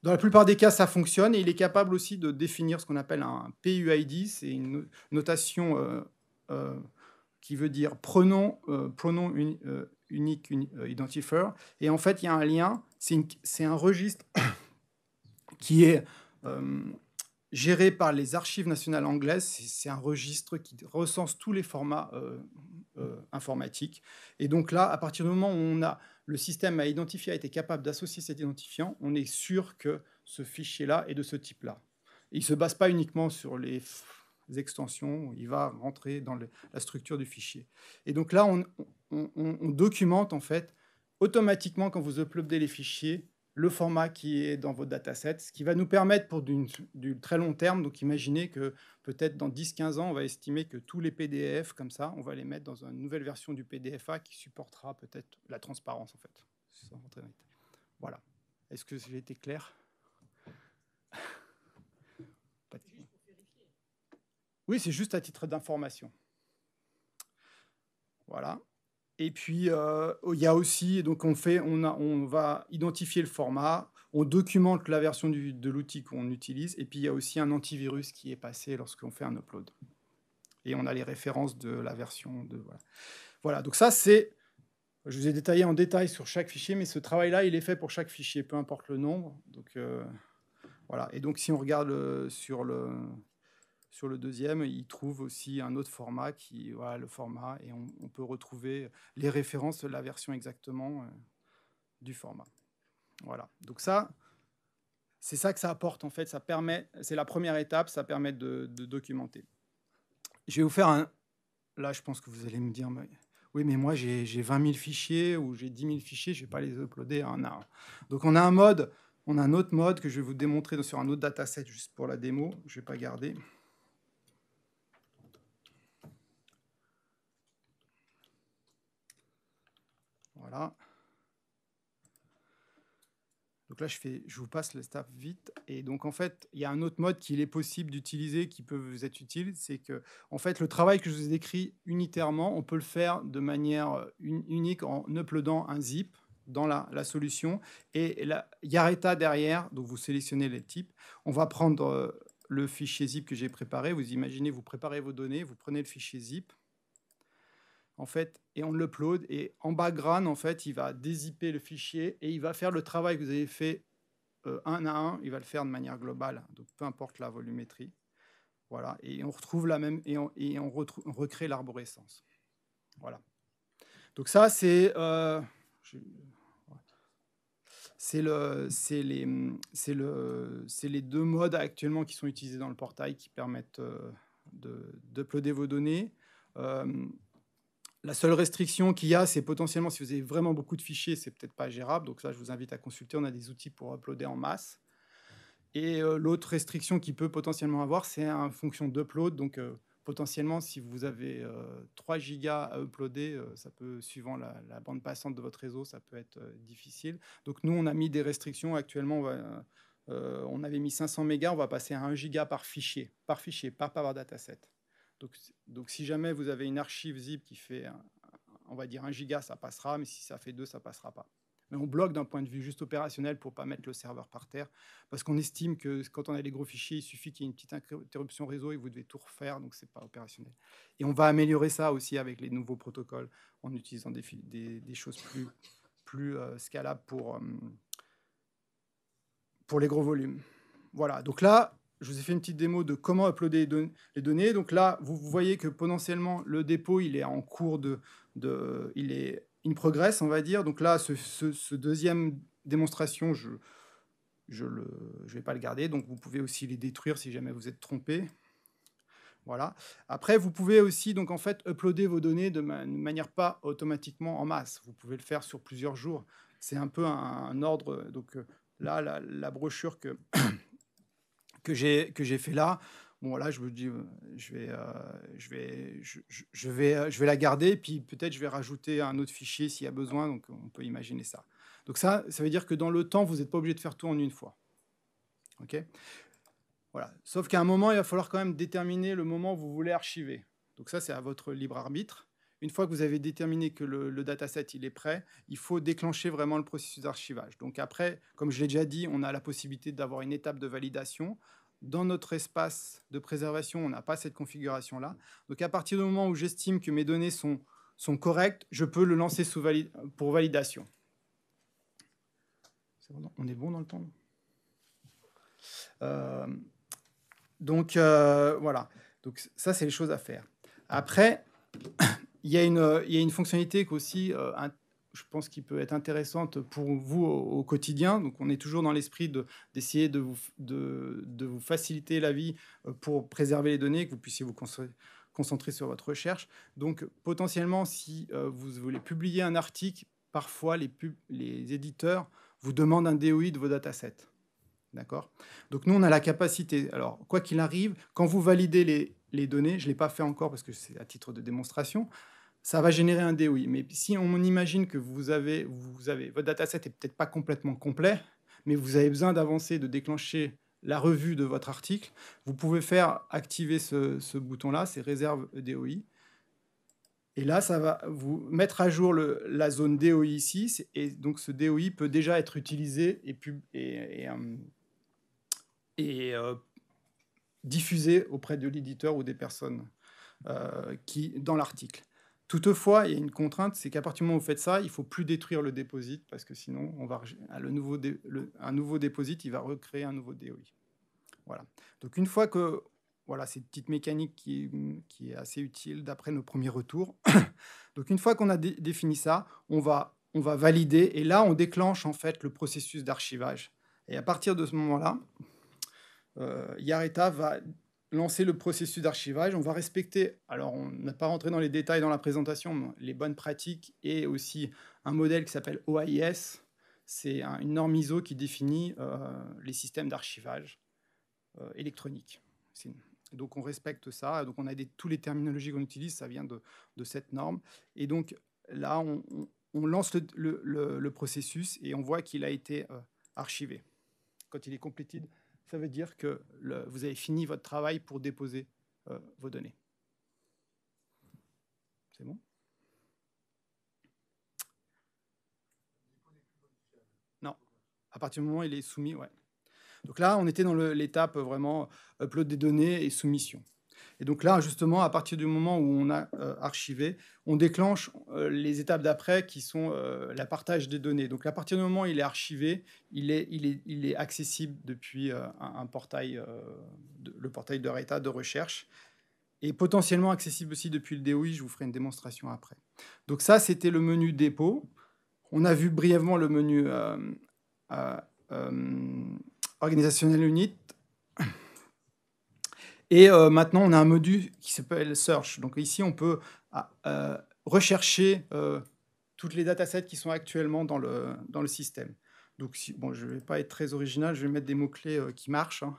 Dans la plupart des cas, ça fonctionne et il est capable aussi de définir ce qu'on appelle un PUID, c'est une notation qui veut dire pronom unique identifier. Et en fait, il y a un lien, c'est un registre qui est géré par les archives nationales anglaises. C'est un registre qui recense tous les formats informatiques. Et donc là, à partir du moment où le système a été capable d'associer cet identifiant, on est sûr que ce fichier-là est de ce type-là. Il ne se base pas uniquement sur les extensions, il va rentrer dans la structure du fichier. Et donc là, on documente en fait automatiquement quand vous uploadez les fichiers, le format qui est dans votre dataset, ce qui va nous permettre pour du très long terme, donc imaginez que peut-être dans 10-15 ans, on va estimer que tous les PDF, comme ça, on va les mettre dans une nouvelle version du PDFA qui supportera peut-être la transparence, en fait. Voilà. Est-ce que j'ai été clair? Oui, c'est juste à titre d'information. Voilà. Et puis, il y a aussi, donc on va identifier le format, on documente la version de l'outil qu'on utilise, et puis il y a aussi un antivirus qui est passé lorsqu'on fait un upload. Et on a les références de la version de... Voilà, donc ça, c'est... Je vous ai détaillé en détail sur chaque fichier, mais ce travail-là, il est fait pour chaque fichier, peu importe le nombre. Donc, voilà. Et donc, si on regarde sur le deuxième, il trouve aussi un autre format voilà, le format, et on peut retrouver les références de la version exactement du format. Voilà. Donc ça, c'est ça que ça apporte en fait. Ça permet, c'est la première étape, ça permet de documenter. Je vais vous faire un. Là, je pense que vous allez me dire, oui, mais moi j'ai 20 000 fichiers ou j'ai 10 000 fichiers, je ne vais pas les uploader un à un. Donc on a un autre mode que je vais vous démontrer sur un autre dataset juste pour la démo. Je ne vais pas garder. Voilà. Donc là, je vous passe le step vite. Et donc, en fait, il y a un autre mode qu'il est possible d'utiliser, qui peut vous être utile. C'est que, en fait, le travail que je vous ai décrit unitairement, on peut le faire de manière unique en uploadant un zip dans la solution. Et la Yareta derrière, donc vous sélectionnez les types. On va prendre le fichier zip que j'ai préparé. Vous imaginez, vous préparez vos données, vous prenez le fichier zip. En fait, et on l'upload, et en background, en fait, il va dézipper le fichier et il va faire le travail que vous avez fait un à un, il va le faire de manière globale, donc peu importe la volumétrie. Voilà, et on retrouve la même, et on recrée l'arborescence. Voilà. Donc ça, c'est les deux modes actuellement qui sont utilisés dans le portail qui permettent d'uploader vos données. La seule restriction qu'il y a, c'est potentiellement, si vous avez vraiment beaucoup de fichiers, c'est peut-être pas gérable. Donc ça, je vous invite à consulter. On a des outils pour uploader en masse. Et l'autre restriction qu'il peut potentiellement avoir, c'est une fonction d'upload. Donc potentiellement, si vous avez 3 gigas à uploader, ça peut, suivant la bande passante de votre réseau, ça peut être difficile. Donc nous, on a mis des restrictions. Actuellement, on avait mis 500 mégas. On va passer à 1 giga par fichier, pas par dataset. Donc, si jamais vous avez une archive zip qui fait, on va dire 1 giga, ça passera, mais si ça fait 2, ça ne passera pas. Mais on bloque d'un point de vue juste opérationnel pour ne pas mettre le serveur par terre, parce qu'on estime que quand on a des gros fichiers, il suffit qu'il y ait une petite interruption réseau et vous devez tout refaire, donc ce n'est pas opérationnel. Et on va améliorer ça aussi avec les nouveaux protocoles, en utilisant des choses plus scalables pour les gros volumes. Voilà, donc là, je vous ai fait une petite démo de comment uploader les données. Donc là, vous voyez que potentiellement, le dépôt, il est en cours il est in progress, on va dire. Donc là, ce deuxième démonstration, je vais pas le garder. Donc vous pouvez aussi les détruire si jamais vous êtes trompé. Voilà. Après, vous pouvez aussi, donc en fait, uploader vos données de manière pas automatiquement en masse. Vous pouvez le faire sur plusieurs jours. C'est un peu un ordre. Donc là, la brochure que j'ai fait là, bon là je me dis je vais la garder, puis peut-être je vais rajouter un autre fichier s'il y a besoin, donc on peut imaginer ça. Donc ça veut dire que dans le temps, vous n'êtes pas obligé de faire tout en une fois. Ok. Voilà. Sauf qu'à un moment, il va falloir quand même déterminer le moment où vous voulez archiver. Donc ça, c'est à votre libre arbitre. une fois que vous avez déterminé que le dataset il est prêt, il faut déclencher vraiment le processus d'archivage. Donc après, comme je l'ai déjà dit, on a la possibilité d'avoir une étape de validation. Dans notre espace de préservation, on n'a pas cette configuration-là. Donc à partir du moment où j'estime que mes données sont correctes, je peux le lancer pour validation. On est bon dans le temps. Donc voilà. Donc ça, c'est les choses à faire. Après, il y a une fonctionnalité aussi, je pense, qui peut être intéressante pour vous au quotidien. Donc on est toujours dans l'esprit d'essayer de vous faciliter la vie pour préserver les données, que vous puissiez vous concentrer sur votre recherche. Donc potentiellement, si vous voulez publier un article, parfois les éditeurs vous demandent un DOI de vos datasets. D'accord ? Donc nous, on a la capacité. Alors, quoi qu'il arrive, quand vous validez les données, je ne l'ai pas fait encore parce que c'est à titre de démonstration, ça va générer un DOI. Mais si on imagine que votre dataset n'est peut-être pas complètement complet, mais vous avez besoin d'avancer, de déclencher la revue de votre article, vous pouvez faire activer ce bouton-là, c'est réserve DOI. Et là, ça va vous mettre à jour la zone DOI ici. Et donc, ce DOI peut déjà être utilisé et diffusé auprès de l'éditeur ou des personnes dans l'article. Toutefois, il y a une contrainte, c'est qu'à partir du moment où vous faites ça, il ne faut plus détruire le déposit, parce que sinon, un nouveau déposit, il va recréer un nouveau DOI. Voilà. Donc, une fois que... Voilà, c'est une petite mécanique qui est assez utile d'après nos premiers retours. Donc, une fois qu'on a défini ça, on va valider, et là, on déclenche en fait le processus d'archivage. Et à partir de ce moment-là, Yareta va lancer le processus d'archivage. On va respecter, alors on n'a pas rentré dans les détails dans la présentation, mais les bonnes pratiques et aussi un modèle qui s'appelle OAIS. C'est une norme ISO qui définit les systèmes d'archivage électronique. Donc on respecte ça. Donc on a tous les terminologies qu'on utilise, ça vient de cette norme. Et donc là, on lance le processus et on voit qu'il a été archivé. Quand il est completed, ça veut dire que vous avez fini votre travail pour déposer vos données. C'est bon ? Non. À partir du moment où il est soumis, ouais. Donc là, on était dans l'étape vraiment upload des données et soumission. Et donc là, justement, à partir du moment où on a archivé, on déclenche les étapes d'après qui sont la partage des données. Donc à partir du moment où il est archivé, il est accessible depuis un portail, le portail de Yareta de recherche, et potentiellement accessible aussi depuis le DOI. Je vous ferai une démonstration après. Donc ça, c'était le menu dépôt. On a vu brièvement le menu Organizational Unit. Et maintenant, on a un module qui s'appelle Search. Donc ici, on peut rechercher toutes les datasets qui sont actuellement dans le système. Donc, je ne vais pas être très original, je vais mettre des mots-clés qui marchent. Hein.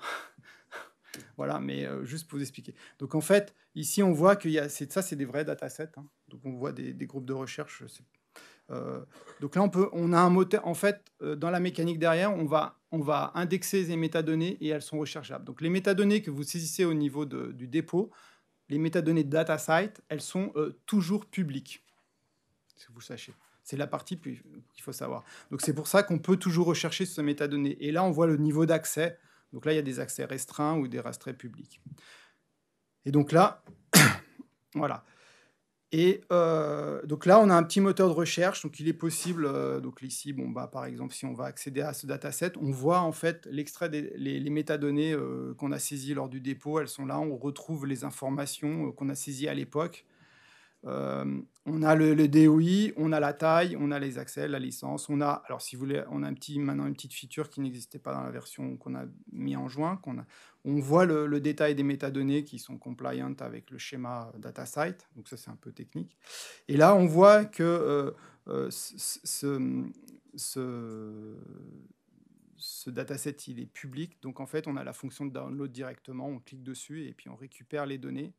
Voilà, mais juste pour vous expliquer. Donc en fait, ici, on voit que ça, c'est des vrais datasets. Hein. Donc on voit des groupes de recherche. Donc là, on a un moteur. En fait, dans la mécanique derrière, on va indexer les métadonnées et elles sont recherchables. Donc les métadonnées que vous saisissez au niveau du dépôt, les métadonnées de DataSite, elles sont toujours publiques. Si vous sachez. C'est la partie qu'il faut savoir. Donc c'est pour ça qu'on peut toujours rechercher ces métadonnées. Et là, on voit le niveau d'accès. Donc là, il y a des accès restreints ou des restreints publics. Et donc là, voilà. Et donc là, on a un petit moteur de recherche. Donc il est possible, donc ici, par exemple, si on va accéder à ce dataset, on voit en fait l'extrait les métadonnées qu'on a saisies lors du dépôt. Elles sont là. On retrouve les informations qu'on a saisies à l'époque. On a le DOI, on a la taille, on a les accès, la licence. Alors si vous voulez, on a maintenant une petite feature qui n'existait pas dans la version qu'on a mis en juin. On voit le détail des métadonnées qui sont compliant avec le schéma DataSite. Donc ça, c'est un peu technique. Et là, on voit que ce dataset, il est public. Donc en fait, on a la fonction de download directement. On clique dessus et puis on récupère les données.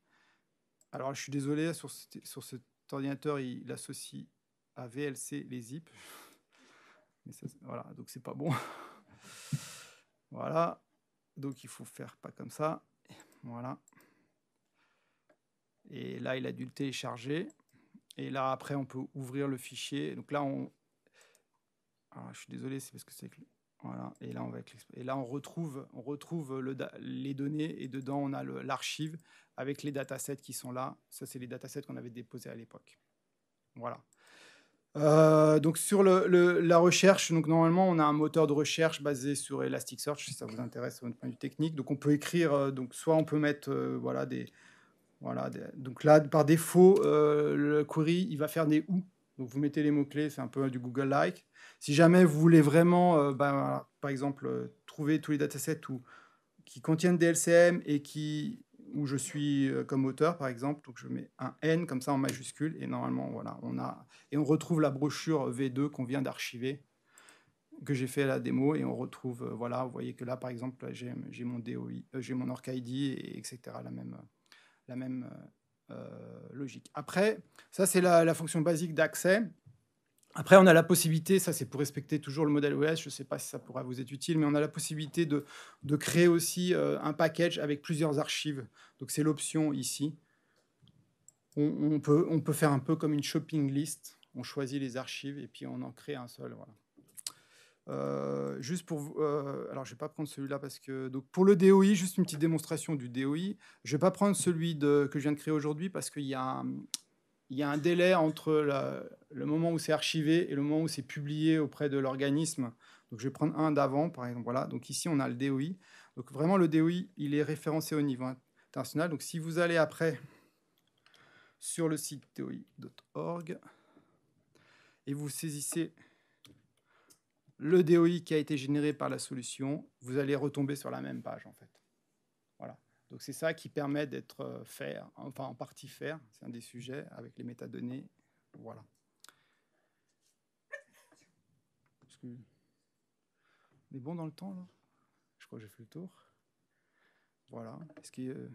Alors, je suis désolé, sur cet ordinateur, il associe à VLC les zips. Mais ça, voilà, donc c'est pas bon. Voilà, donc il faut faire pas comme ça. Voilà. Et là, il a dû le télécharger. Et là, après, on peut ouvrir le fichier. Donc là, alors, je suis désolé, c'est parce que c'est... Voilà. Et là, on retrouve les données. Et dedans, on a l'archive avec les datasets qui sont là. Ça, c'est les datasets qu'on avait déposés à l'époque. Voilà. Donc sur la recherche, donc normalement on a un moteur de recherche basé sur Elasticsearch si ça vous intéresse d'un point de vue technique. Donc on peut écrire, donc soit on peut mettre donc là par défaut le query il va faire des ou. Donc vous mettez les mots clés, c'est un peu du Google-like. Si jamais vous voulez vraiment, par exemple, trouver tous les datasets qui contiennent des LCM et où je suis comme auteur, par exemple, donc je mets un N comme ça en majuscule, et normalement, voilà, on retrouve la brochure V2 qu'on vient d'archiver, que j'ai fait à la démo, et on retrouve, voilà, vous voyez que là, par exemple, j'ai mon DOI, j'ai mon OrcID, et etc., la même logique. Après, ça, c'est la fonction basique d'accès. Après, on a la possibilité, ça c'est pour respecter toujours le modèle OS, je ne sais pas si ça pourra vous être utile, mais on a la possibilité de créer aussi un package avec plusieurs archives. Donc c'est l'option ici. On peut faire un peu comme une shopping list. On choisit les archives et puis on en crée un seul. Voilà. Juste pour vous, alors je ne vais pas prendre celui-là parce que... Donc pour le DOI, juste une petite démonstration du DOI. Je ne vais pas prendre celui que je viens de créer aujourd'hui parce qu'il y a un délai entre le moment où c'est archivé et le moment où c'est publié auprès de l'organisme. Donc, je vais prendre un d'avant, par exemple. Voilà. Donc, ici, on a le DOI. Donc, vraiment, le DOI, il est référencé au niveau international. Donc, si vous allez après sur le site doi.org et vous saisissez le DOI qui a été généré par la solution, vous allez retomber sur la même page, en fait. Voilà. Donc, c'est ça qui permet d'être fair, enfin en partie fair, c'est un des sujets avec les métadonnées. Voilà. On est bon dans le temps, là? Je crois que j'ai fait le tour. Voilà. Est-ce que...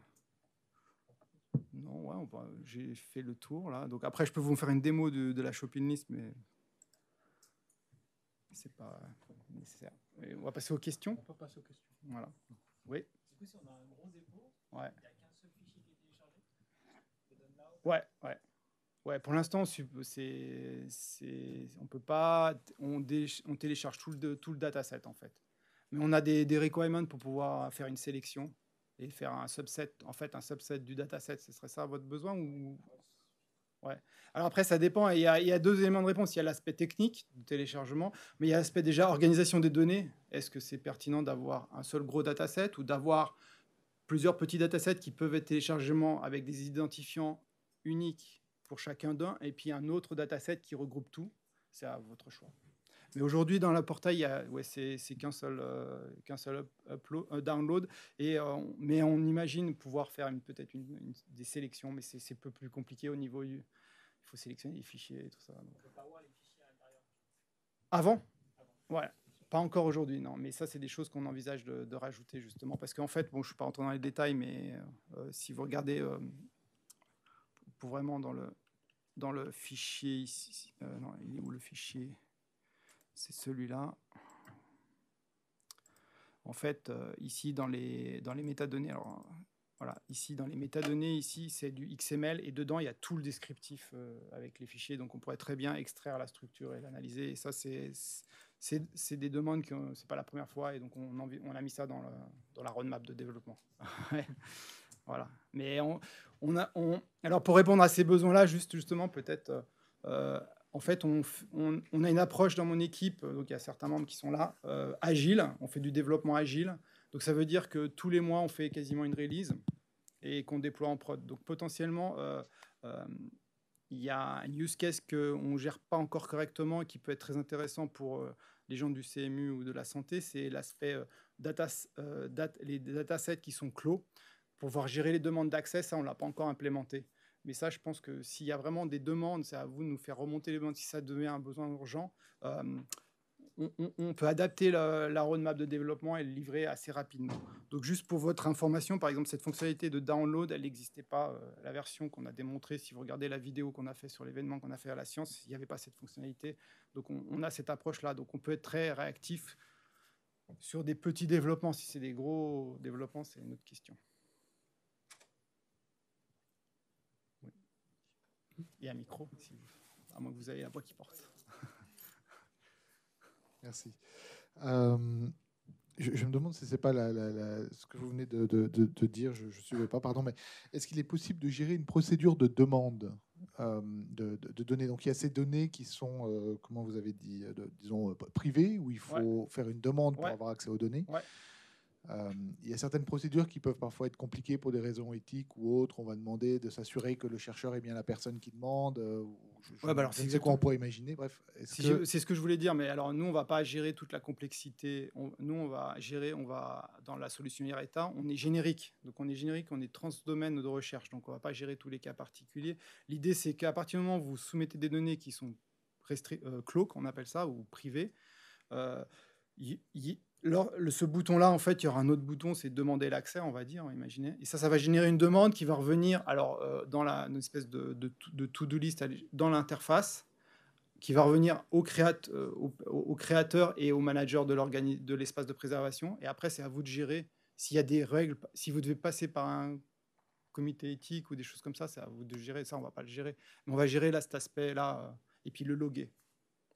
Non, ouais, j'ai fait le tour, là. Donc, après, je peux vous faire une démo de la shopping list, mais c'est pas nécessaire. Et on va passer aux questions. On peut passer aux questions. Voilà. Oui. Du coup, si on a un gros dépôt, Ouais. il n'y a qu'un seul fichier qui est téléchargé. Ouais, pour l'instant, on peut pas, on télécharge tout le dataset en fait. Mais on a des requirements pour pouvoir faire une sélection et faire un subset, en fait, un subset du dataset. Ce serait ça votre besoin ou... Ouais. Alors après, ça dépend. Il y a deux éléments de réponse. Il y a l'aspect technique du téléchargement, mais il y a l'aspect déjà organisation des données. Est-ce que c'est pertinent d'avoir un seul gros dataset ou d'avoir plusieurs petits datasets qui peuvent être téléchargés avec des identifiants uniques pour chacun d'eux, et puis un autre dataset qui regroupe tout? C'est à votre choix. Mais aujourd'hui, dans le portail, c'est qu'un seul download. Mais on imagine pouvoir faire peut-être des sélections, mais c'est un peu plus compliqué au niveau il faut sélectionner les fichiers et tout ça. Donc. On ne peut pas voir les fichiers à l'intérieur. Avant. Ouais. Pas encore aujourd'hui, non. Mais ça, c'est des choses qu'on envisage de rajouter, justement. Parce qu'en fait, bon, je ne suis pas rentré dans les détails, mais si vous regardez pour vraiment dans le fichier ici... non, il est où le fichier? C'est celui-là. En fait, ici, dans les métadonnées... Alors, voilà, ici, dans les métadonnées, ici, c'est du XML. Et dedans, il y a tout le descriptif avec les fichiers. Donc, on pourrait très bien extraire la structure et l'analyser. Et ça, c'est des demandes que c'est pas la première fois, et donc on a mis ça dans la roadmap de développement. Voilà. Mais alors pour répondre à ces besoins-là, justement peut-être, en fait, on a une approche dans mon équipe, donc il y a certains membres qui sont là, agile. On fait du développement agile. Donc ça veut dire que tous les mois, on fait quasiment une release et qu'on déploie en prod. Donc potentiellement, il y a un use case qu'on ne gère pas encore correctement et qui peut être très intéressant pour les gens du CMU ou de la santé, c'est l'aspect les datasets qui sont clos. Pour pouvoir gérer les demandes d'accès, ça, on ne l'a pas encore implémenté. Mais ça, je pense que s'il y a vraiment des demandes, c'est à vous de nous faire remonter les demandes si ça devient un besoin urgent. On peut adapter la roadmap de développement et le livrer assez rapidement. Donc, juste pour votre information, par exemple, cette fonctionnalité de download, elle n'existait pas. La version qu'on a démontrée, si vous regardez la vidéo qu'on a fait sur l'événement qu'on a fait à la science, il n'y avait pas cette fonctionnalité. Donc, on a cette approche-là. Donc, on peut être très réactif sur des petits développements. Si c'est des gros développements, c'est une autre question. Et un micro, à moins que vous ayez la voix qui porte. Merci. Je me demande si ce n'est pas ce que vous venez de dire, je ne suivais pas, pardon, mais est-ce qu'il est possible de gérer une procédure de demande de données? Donc il y a ces données qui sont, comment vous avez dit, disons, privées, où il faut faire une demande pour avoir accès aux données. Il y a certaines procédures qui peuvent parfois être compliquées pour des raisons éthiques ou autres. On va demander de s'assurer que le chercheur est bien la personne qui demande. Je ne sais quoi on pourrait imaginer. Bref, c'est ce que je voulais dire. Mais alors, nous, on ne va pas gérer toute la complexité. Nous, on va dans la solution IARETA, on est générique. Donc, on est transdomaine de recherche. Donc, on ne va pas gérer tous les cas particuliers. L'idée, c'est qu'à partir du moment où vous soumettez des données qui sont cloques, on appelle ça, ou privées, ce bouton-là, en fait, il y aura un autre bouton, c'est demander l'accès, on va dire, imaginez. Et ça va générer une demande qui va revenir dans une espèce de to-do list dans l'interface, qui va revenir au créateur et au manager de l'espace de préservation. Et après, c'est à vous de gérer s'il y a des règles. Si vous devez passer par un comité éthique ou des choses comme ça, c'est à vous de gérer. Ça, on ne va pas le gérer. Mais on va gérer cet aspect-là et puis le loguer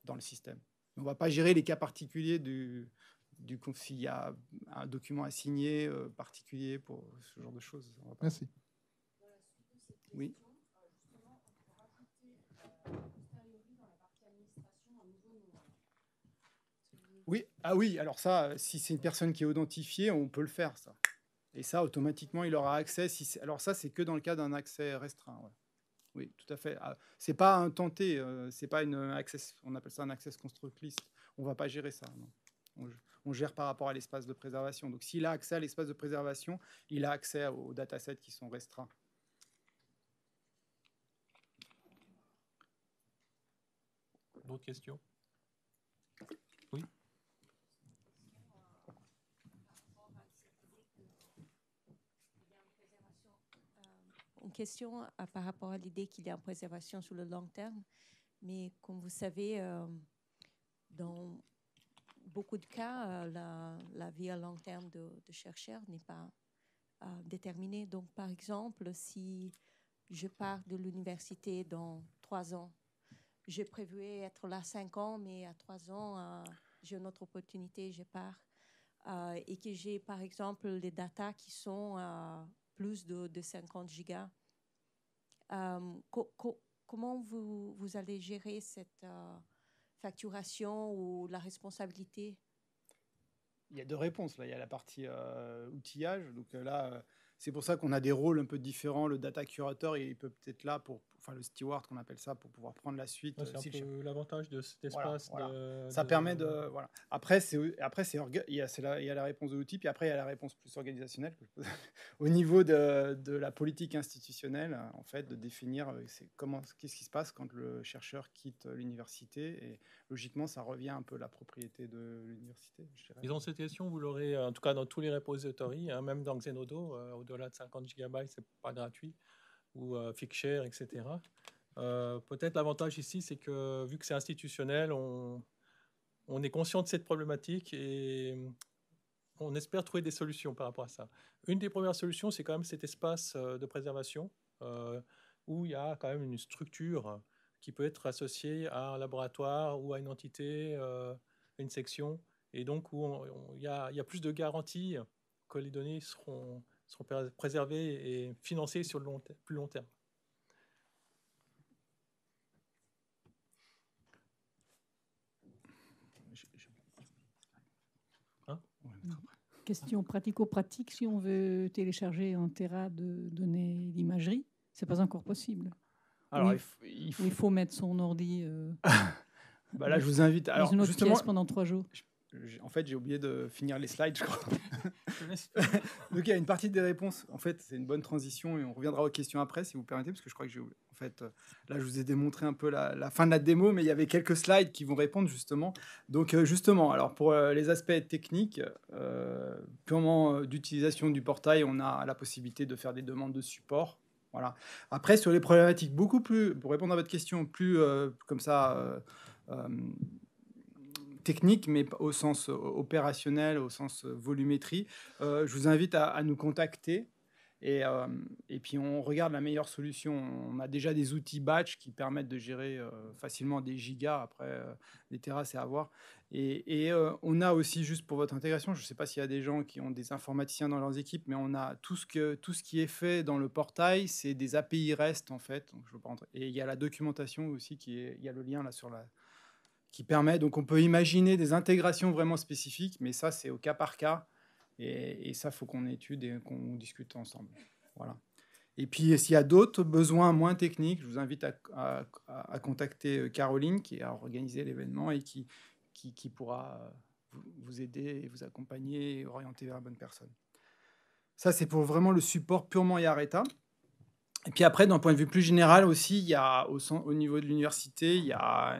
dans le système. On ne va pas gérer les cas particuliers s'il y a un document à signer particulier pour ce genre de choses. Merci. Oui. Oui, oui, alors ça, si c'est une personne qui est identifiée, on peut le faire, ça. Et ça, automatiquement, il aura accès. Alors ça, c'est que dans le cas d'un accès restreint. Ouais. Oui, tout à fait. C'est pas un tenté, c'est pas on appelle ça un access construct list. On va pas gérer ça. Non. On gère par rapport à l'espace de préservation. Donc, s'il a accès à l'espace de préservation, il a accès aux datasets qui sont restreints. D'autres questions? Oui. Une question par rapport à l'idée qu'il y a une préservation sur le long terme. Mais comme vous savez, dans beaucoup de cas, la vie à long terme de chercheurs n'est pas déterminée. Donc, par exemple, si je pars de l'université dans 3 ans, j'ai prévu être là 5 ans, mais à 3 ans, j'ai une autre opportunité, je pars. Et que j'ai, par exemple, les datas qui sont plus de 50 gigas. Comment vous allez gérer cette facturation ou la responsabilité? Il y a 2 réponses. Là. Il y a la partie outillage. Donc là, c'est pour ça qu'on a des rôles un peu différents. Le data curator, il peut être là le steward qu'on appelle ça, pour pouvoir prendre la suite. C'est un peu l'avantage de cet espace. Voilà. Ça permet de... Voilà. Après, il y a la réponse de l'outil, puis après, il y a la réponse plus organisationnelle. Au niveau de la politique institutionnelle, en fait, de définir qu'est-ce qui se passe quand le chercheur quitte l'université. Et logiquement, ça revient un peu à la propriété de l'université. Disons, cette question, vous l'aurez, en tout cas, dans tous les repositories, même dans Xenodo, au-delà de 50 GB, ce n'est pas gratuit, ou Figshare, etc. Peut-être l'avantage ici, c'est que vu que c'est institutionnel, on est conscient de cette problématique et on espère trouver des solutions par rapport à ça. Une des premières solutions, c'est quand même cet espace de préservation où il y a quand même une structure qui peut être associée à un laboratoire ou à une entité, une section, et donc où il y a plus de garanties que les données seront préservées et financées sur le plus long terme. Question pratico-pratique, si on veut télécharger un téra de données d'imagerie, c'est pas encore possible. Alors, il faut mettre son ordi là, je vous invite dans une autre pièce pendant 3 jours. En fait, j'ai oublié de finir les slides, je crois. Donc, il y a une partie des réponses. En fait, c'est une bonne transition et on reviendra aux questions après, si vous permettez, parce que je crois que j'ai oublié. En fait, là, je vous ai démontré un peu la fin de la démo, mais il y avait quelques slides qui vont répondre, justement. Donc, justement, alors, pour les aspects techniques, purement d'utilisation du portail, on a la possibilité de faire des demandes de support. Voilà. Après, sur les problématiques beaucoup plus, pour répondre à votre question, plus comme ça... technique, mais au sens opérationnel, au sens volumétrie, je vous invite à nous contacter Et puis, on regarde la meilleure solution. On a déjà des outils batch qui permettent de gérer facilement des gigas. Après, les terras, c'est à voir. Et on a aussi, juste pour votre intégration, je ne sais pas s'il y a des gens qui ont des informaticiens dans leurs équipes, mais on a tout ce qui est fait dans le portail, c'est des API REST, en fait. Donc, je veux pas rentrer. Et il y a la documentation aussi, il y a le lien là qui permet. Donc, on peut imaginer des intégrations vraiment spécifiques, mais ça, c'est au cas par cas. Et ça, il faut qu'on étude et qu'on discute ensemble. Voilà. Et puis, s'il y a d'autres besoins moins techniques, je vous invite à contacter Caroline, qui a organisé l'événement et qui pourra vous aider et vous accompagner et orienter vers la bonne personne. Ça, c'est pour vraiment le support purement Yareta. Et puis après, d'un point de vue plus général aussi, il y a au niveau de l'université, il y a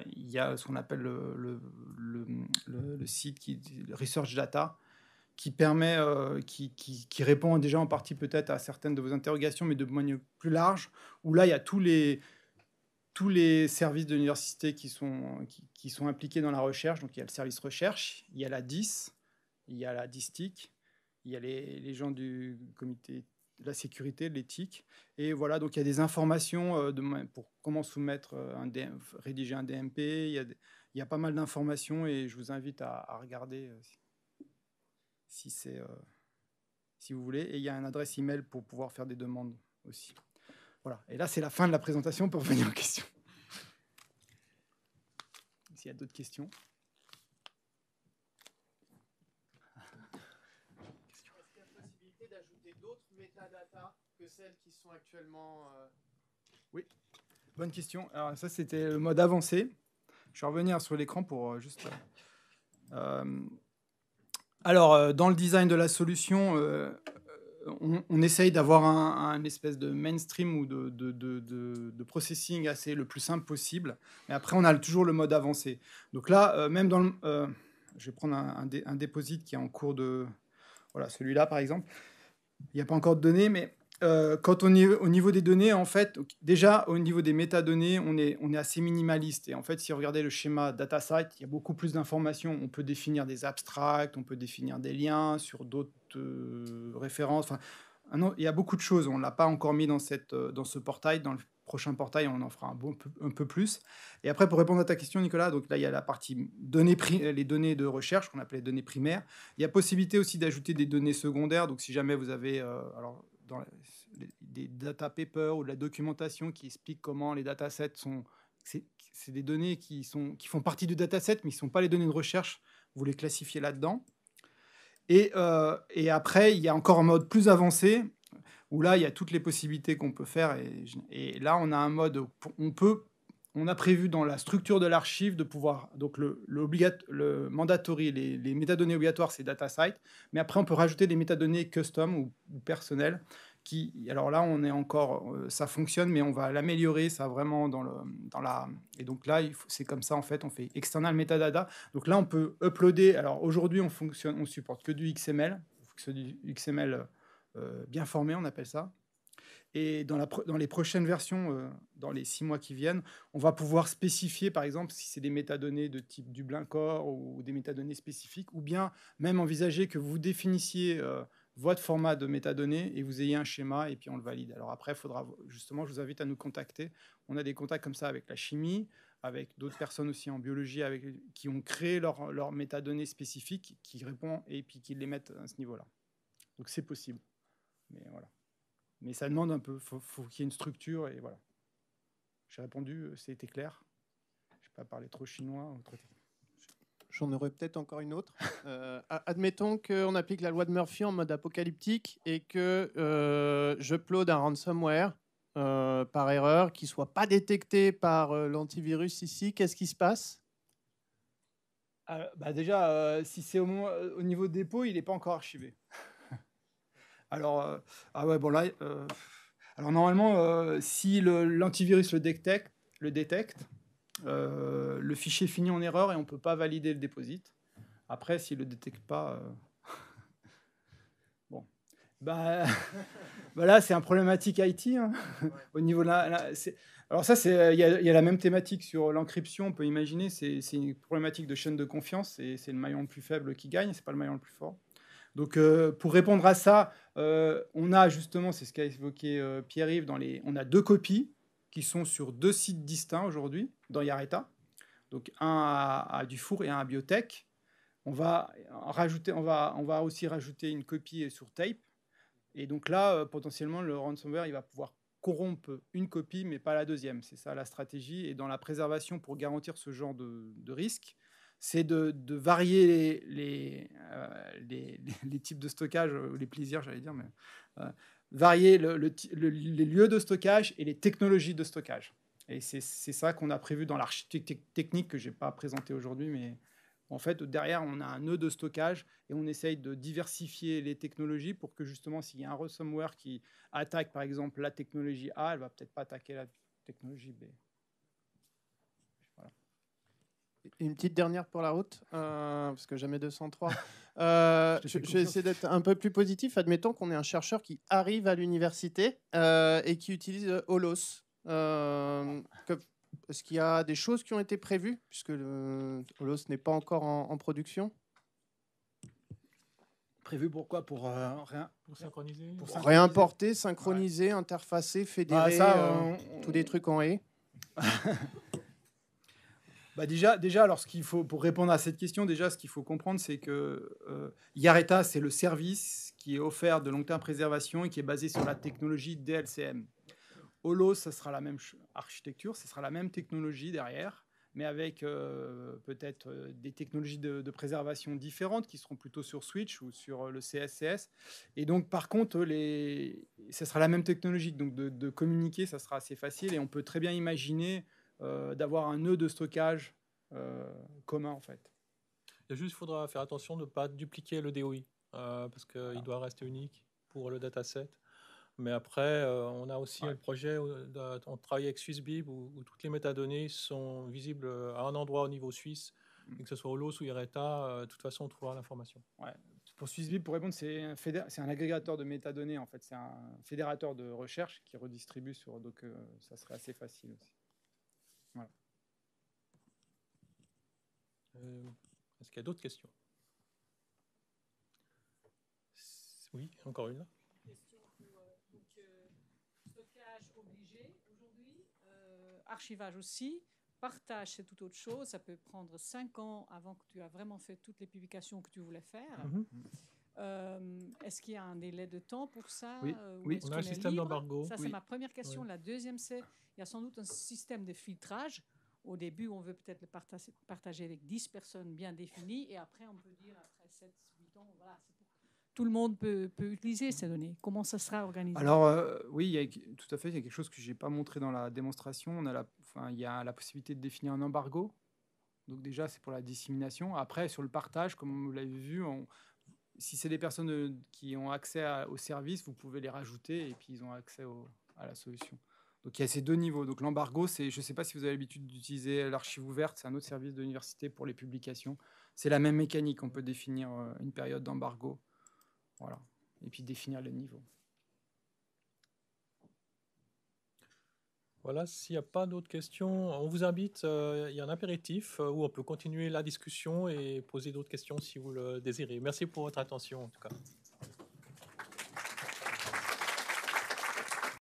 ce qu'on appelle le site le Research Data, qui permet, qui répond déjà en partie peut-être à certaines de vos interrogations, mais de manière plus large, où là, il y a tous les services de l'université qui sont impliqués dans la recherche. Donc, il y a le service recherche, il y a la DIS, il y a la DISTIC, il y a les gens du comité de la sécurité, de l'éthique. Et voilà, donc il y a des informations pour comment soumettre, rédiger un DMP. Il y a pas mal d'informations et je vous invite à regarder si vous voulez. Et il y a une adresse email pour pouvoir faire des demandes aussi. Voilà. Et là, c'est la fin de la présentation pour revenir aux questions. S'il y a d'autres questions. Est-ce qu'il y a possibilité d'ajouter d'autres métadatas que celles qui sont actuellement... Oui, bonne question. Alors ça, c'était le mode avancé. Je vais revenir sur l'écran pour juste... Alors, dans le design de la solution, on essaye d'avoir un espèce de mainstream ou de processing assez le plus simple possible. Mais après, on a toujours le mode avancé. Donc là, même dans je vais prendre un deposit qui est en cours de... Voilà, celui-là, par exemple. Il n'y a pas encore de données, mais quand on est au niveau des données, en fait, déjà, au niveau des métadonnées, on est assez minimaliste. Et en fait, si vous regardez le schéma DataSite, il y a beaucoup plus d'informations. On peut définir des abstracts, on peut définir des liens sur d'autres références. Enfin, il y a beaucoup de choses. On ne l'a pas encore mis dans ce portail. Dans le prochain portail, on en fera un peu plus. Et après, pour répondre à ta question, Nicolas, donc là, il y a la partie les données de recherche, qu'on appelle les données primaires. Il y a possibilité aussi d'ajouter des données secondaires. Donc, si jamais vous avez... des data papers ou de la documentation qui explique comment les datasets sont... C'est des données qui font partie du dataset, mais qui ne sont pas les données de recherche. Vous les classifiez là-dedans. Et après, il y a encore un mode plus avancé, où là, il y a toutes les possibilités qu'on peut faire. Et là, on a un mode où on a prévu dans la structure de l'archive de pouvoir... Donc, le mandatory, les métadonnées obligatoires, c'est DataSite. Mais après, on peut rajouter des métadonnées custom ou personnelles. Alors là, on est encore... ça fonctionne, mais on va l'améliorer, ça vraiment dans la... Et donc là, c'est comme ça, en fait, on fait external metadata. Donc là, on peut uploader... Alors aujourd'hui, on supporte que du XML. C'est du XML bien formé, on appelle ça. Et dans les prochaines versions, dans les 6 mois qui viennent, on va pouvoir spécifier, par exemple, si c'est des métadonnées de type Dublin Core ou des métadonnées spécifiques, ou bien même envisager que vous définissiez votre format de métadonnées et vous ayez un schéma et puis on le valide. Alors après, il faudra justement, je vous invite à nous contacter. On a des contacts comme ça avec la chimie, avec d'autres personnes aussi en biologie qui ont créé leurs métadonnées spécifiques, qui répondent et puis qui les mettent à ce niveau-là. Donc c'est possible. Mais voilà. Mais ça demande un peu, faut qu'il y ait une structure et voilà. J'ai répondu, c'était clair. Je n'ai pas parlé trop chinois ou trop... J'en aurais peut-être encore une autre. Admettons qu'on applique la loi de Murphy en mode apocalyptique et que j'upload un ransomware par erreur qui ne soit pas détecté par l'antivirus ici. Qu'est-ce qui se passe ? Déjà, si c'est au niveau dépôt, il n'est pas encore archivé. Alors, alors normalement, si l'antivirus le détecte, le fichier finit en erreur et on ne peut pas valider le deposit. Après, s'il ne le détecte pas... Bon. Là, c'est un problématique IT. Hein. Au niveau alors ça, il y a la même thématique sur l'encryption. On peut imaginer, c'est une problématique de chaîne de confiance. C'est le maillon le plus faible qui gagne, c'est pas le maillon le plus fort. Donc, pour répondre à ça, on a justement, c'est ce qu'a évoqué Pierre-Yves, on a 2 copies qui sont sur 2 sites distincts aujourd'hui dans Yareta. Donc, un à Dufour et un à Biotech. On va aussi rajouter une copie sur tape. Et donc là, potentiellement, le ransomware, il va pouvoir corrompre une copie, mais pas la deuxième. C'est ça la stratégie. Et dans la préservation, pour garantir ce genre de risque, c'est de varier les types de stockage, les plaisirs, j'allais dire, mais varier les lieux de stockage et les technologies de stockage. Et c'est ça qu'on a prévu dans l'architecture technique que je n'ai pas présenté aujourd'hui, mais en fait, derrière, on a un nœud de stockage et on essaye de diversifier les technologies pour que justement, s'il y a un ransomware qui attaque, par exemple, la technologie A, elle ne va peut-être pas attaquer la technologie B. Voilà. Une petite dernière pour la route, parce que jamais 203. Je vais essayer d'être un peu plus positif. Admettons qu'on ait un chercheur qui arrive à l'université et qui utilise Holos. Est-ce qu'il y a des choses qui ont été prévues, puisque Holos n'est pas encore en production? Prévu pourquoi? Pour synchroniser, pour réimporter, synchroniser, interfacer, fédérer, tous des trucs en haie. Déjà, alors pour répondre à cette question, déjà, ce qu'il faut comprendre, c'est que Yareta, c'est le service qui est offert de long-terme préservation et qui est basé sur la technologie DLCM. Holos, ça sera la même architecture, ça sera la même technologie derrière, mais avec peut-être des technologies de préservation différentes qui seront plutôt sur Switch ou sur le CSCS. Et donc, par contre, ça sera la même technologie. Donc, de communiquer, ça sera assez facile. Et on peut très bien imaginer d'avoir un nœud de stockage commun, en fait. Il faudra faire attention de ne pas dupliquer le DOI, parce qu'il doit rester unique pour le dataset. Mais après, on a aussi le projet, on travaille avec Swissbib où toutes les métadonnées sont visibles à un endroit au niveau suisse, et que ce soit Holos ou Yareta, de toute façon, on trouvera l'information. Ouais. Pour Swissbib, pour répondre, c'est un agrégateur de métadonnées, en fait. C'est un fédérateur de recherche qui redistribue sur... Donc, ça serait assez facile aussi. Voilà. Est-ce qu'il y a d'autres questions? Oui, encore une là. Stockage obligé aujourd'hui, archivage aussi. Partage, c'est tout autre chose. Ça peut prendre 5 ans avant que tu aies vraiment fait toutes les publications que tu voulais faire. Est-ce qu'il y a un délai de temps pour ça? Oui. On a un système d'embargo. Ça, c'est ma première question. La deuxième, c'est il y a sans doute un système de filtrage. Au début, on veut peut-être le partager avec 10 personnes bien définies. Et après, on peut dire, après 7, 8 ans, voilà, c'est tout le monde peut utiliser ces données. Comment ça sera organisé? Alors, oui, tout à fait. Il y a quelque chose que je n'ai pas montré dans la démonstration. Il y a la possibilité de définir un embargo. Donc déjà, c'est pour la dissémination. Après, sur le partage, comme vous l'avez vu, si c'est des personnes qui ont accès au service, vous pouvez les rajouter et puis ils ont accès à la solution. Donc il y a ces 2 niveaux. Donc l'embargo, je ne sais pas si vous avez l'habitude d'utiliser l'archive ouverte, c'est un autre service de l'université pour les publications. C'est la même mécanique. On peut définir une période d'embargo. Voilà. Et puis définir le niveau. Voilà, s'il n'y a pas d'autres questions, on vous invite, il y a un apéritif où on peut continuer la discussion et poser d'autres questions si vous le désirez. Merci pour votre attention en tout cas.